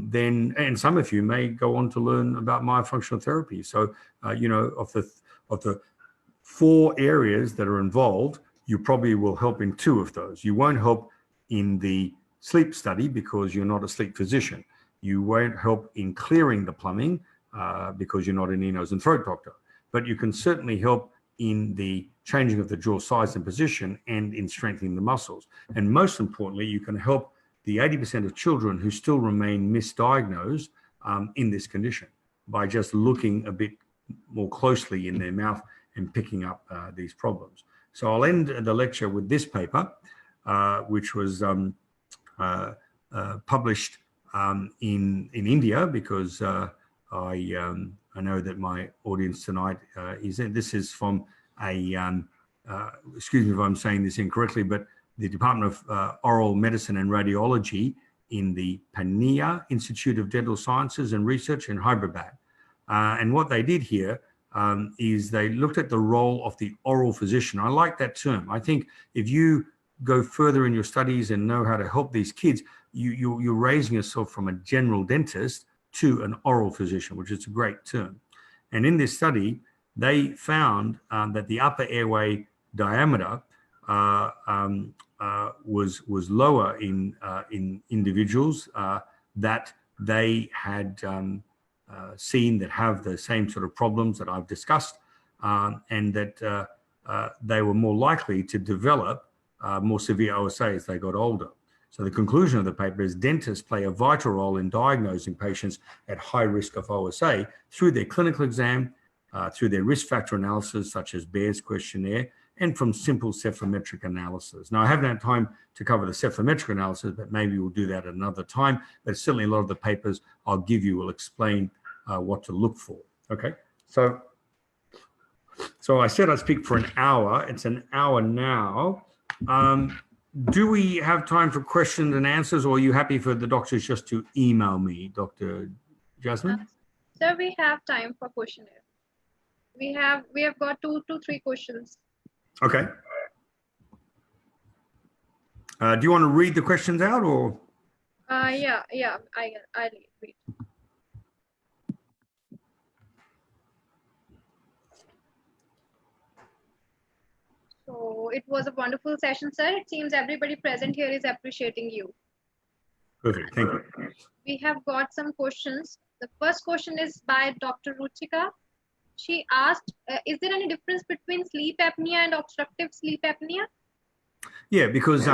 then, and some of you may go on to learn about myofunctional therapy. So, you know, of the 4 areas that are involved, you probably will help in 2 of those. You won't help in the sleep study because you're not a sleep physician. You won't help in clearing the plumbing because you're not an ear, nose, and throat doctor. But you can certainly help in the changing of the jaw size and position and in strengthening the muscles. And most importantly, you can help the 80% of children who still remain misdiagnosed in this condition by just looking a bit more closely in their mouth and picking up these problems. So I'll end the lecture with this paper, which was published in India, because I know that my audience tonight is in. This is from a, excuse me if I'm saying this incorrectly, but the Department of Oral Medicine and Radiology in the Apnea Institute of Dental Sciences and Research in Hyderabad. And what they did here is they looked at the role of the oral physician. I like that term. I think if you go further in your studies and know how to help these kids, you're raising yourself from a general dentist to an oral physician, which is a great term. And in this study, they found that the upper airway diameter was lower in individuals that they had seen that have the same sort of problems that I've discussed, and that they were more likely to develop more severe OSA as they got older. So the conclusion of the paper is dentists play a vital role in diagnosing patients at high risk of OSA through their clinical exam, through their risk factor analysis, such as Bayer's questionnaire, and from simple cephalometric analysis. Now, I haven't had time to cover the cephalometric analysis, but maybe we'll do that another time. But certainly a lot of the papers I'll give you will explain what to look for. Okay, so I said I'd speak for an hour. It's an hour now. Do we have time for questions and answers, or are you happy for the doctors just to email me, Dr. Jasmine? Sir, we have time for questionnaire. We have got 2 to 3 questions. Okay. Do you want to read the questions out, or? Yeah, I'll read. So it was a wonderful session, sir. It seems everybody present here is appreciating you. Perfect, thank you. We have got some questions. The first question is by Dr. Ruchika. She asked, is there any difference between sleep apnea and obstructive sleep apnea? Yeah, because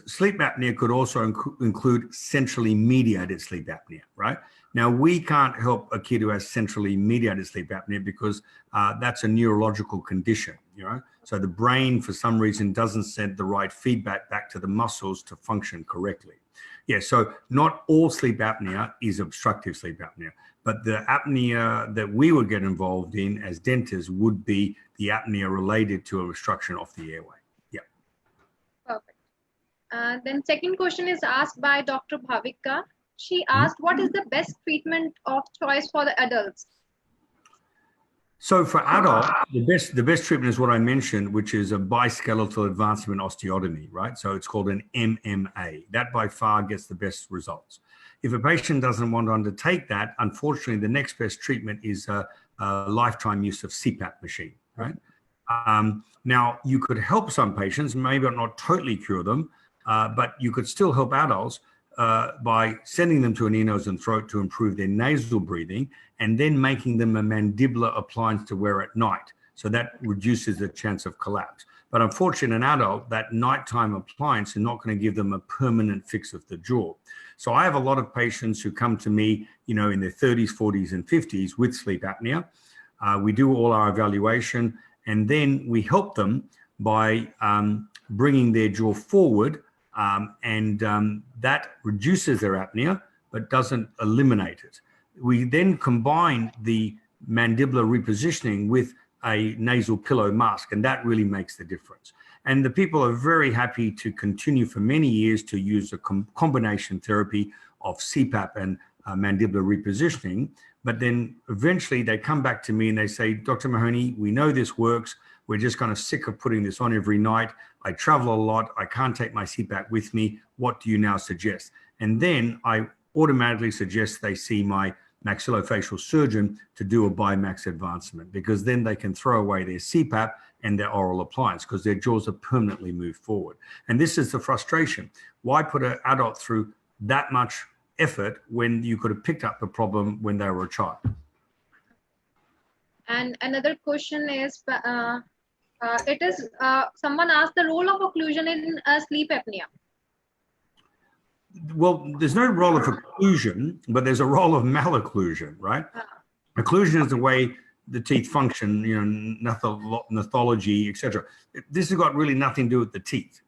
sleep apnea could also include centrally mediated sleep apnea, right? Now, we can't help a kid who has centrally mediated sleep apnea because that's a neurological condition, you know? So the brain, for some reason, doesn't send the right feedback back to the muscles to function correctly. Yeah, so not all sleep apnea is obstructive sleep apnea, but the apnea that we would get involved in as dentists would be the apnea related to a obstruction of the airway. Yeah. Perfect. Then second question is asked by Dr. Bhavika. She asked, what is the best treatment of choice for the adults? So for adults, the best treatment is what I mentioned, which is a biskeletal advancement osteotomy, right? So it's called an MMA. That by far gets the best results. If a patient doesn't want to undertake that, unfortunately, the next best treatment is a lifetime use of CPAP machine, right? Now, you could help some patients, maybe not totally cure them, but you could still help adults by sending them to an ear, nose, and throat to improve their nasal breathing, and then making them a mandibular appliance to wear at night. So that reduces the chance of collapse. But unfortunately, an adult, that nighttime appliance is not going to give them a permanent fix of the jaw. So I have a lot of patients who come to me, you know, in their 30s, 40s, and 50s with sleep apnea. We do all our evaluation, and then we help them by bringing their jaw forward, and that reduces their apnea, but doesn't eliminate it. We then combine the mandibular repositioning with a nasal pillow mask, and that really makes the difference. And the people are very happy to continue for many years to use a combination therapy of CPAP and mandibular repositioning. But then eventually they come back to me and they say, Dr. Mahony, we know this works. We're just kind of sick of putting this on every night. I travel a lot. I can't take my CPAP with me. What do you now suggest? And then I automatically suggest they see my maxillofacial surgeon to do a BiMAX advancement, because then they can throw away their CPAP and their oral appliance because their jaws are permanently moved forward. And this is the frustration. Why put an adult through that much effort when you could have picked up the problem when they were a child? And another question is, someone asked the role of occlusion in sleep apnea. Well, there's no role of occlusion, but there's a role of malocclusion, right? Occlusion is the way the teeth function, you know, gnatology, etc. This has got really nothing to do with the teeth.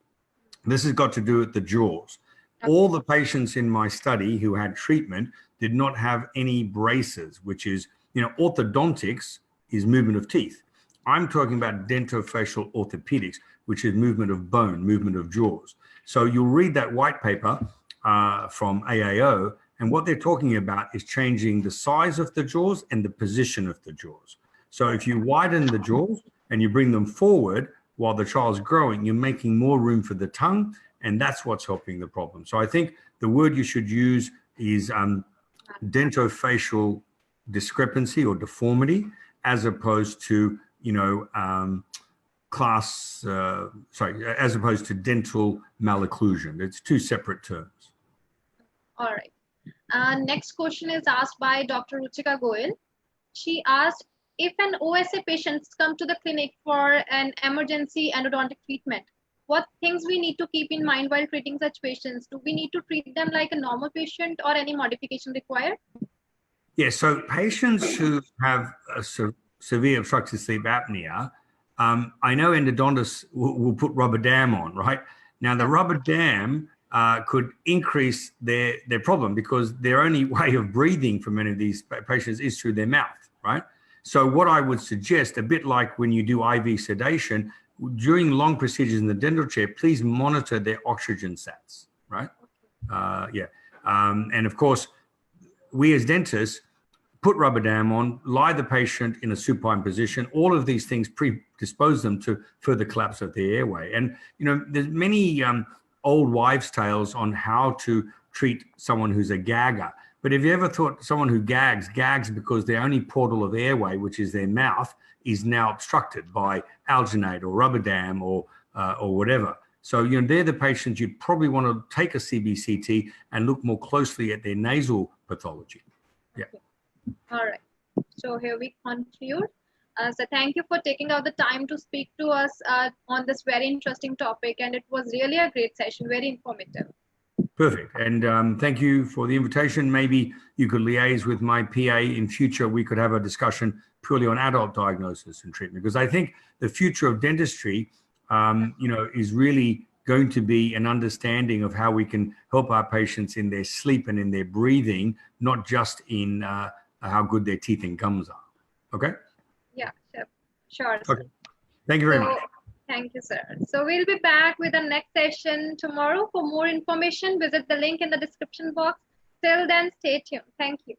This has got to do with the jaws. All the patients in my study who had treatment did not have any braces, which is, you know, orthodontics is movement of teeth. I'm talking about dentofacial orthopedics, which is movement of bone, movement of jaws. So you'll read that white paper from AAO, and what they're talking about is changing the size of the jaws and the position of the jaws. So if you widen the jaws and you bring them forward while the child's growing, you're making more room for the tongue, and that's what's helping the problem. So I think the word you should use is dentofacial discrepancy or deformity, as opposed to, you know, as opposed to dental malocclusion. It's two separate terms. All right. Next question is asked by Dr. Ruchika Goyal. She asked, if an OSA patient come to the clinic for an emergency endodontic treatment, what things we need to keep in mind while treating such patients? Do we need to treat them like a normal patient or any modification required? Yeah, so patients who have a severe obstructive sleep apnea, I know endodontists will put rubber dam on, right? Now, the rubber dam could increase their problem because their only way of breathing for many of these patients is through their mouth, right? So what I would suggest, a bit like when you do IV sedation, during long procedures in the dental chair, please monitor their oxygen sats, right? And of course, we as dentists put rubber dam on, lie the patient in a supine position. All of these things predispose them to further collapse of the airway. And, you know, there's many old wives' tales on how to treat someone who's a gagger. But have you ever thought someone who gags because their only portal of airway, which is their mouth, is now obstructed by alginate or rubber dam or whatever? So, you know, they're the patients you'd probably want to take a CBCT and look more closely at their nasal pathology. Yeah. All right. So here we conclude. So thank you for taking out the time to speak to us on this very interesting topic. And it was really a great session, very informative. Perfect. And thank you for the invitation. Maybe you could liaise with my PA in future. We could have a discussion purely on adult diagnosis and treatment, because I think the future of dentistry, is really going to be an understanding of how we can help our patients in their sleep and in their breathing, not just in how good their teeth and gums are. Okay? Yeah, sure. Sure. Okay. Thank you very much. Thank you, sir. So we'll be back with the next session tomorrow. For more information, visit the link in the description box. Till then, stay tuned. Thank you.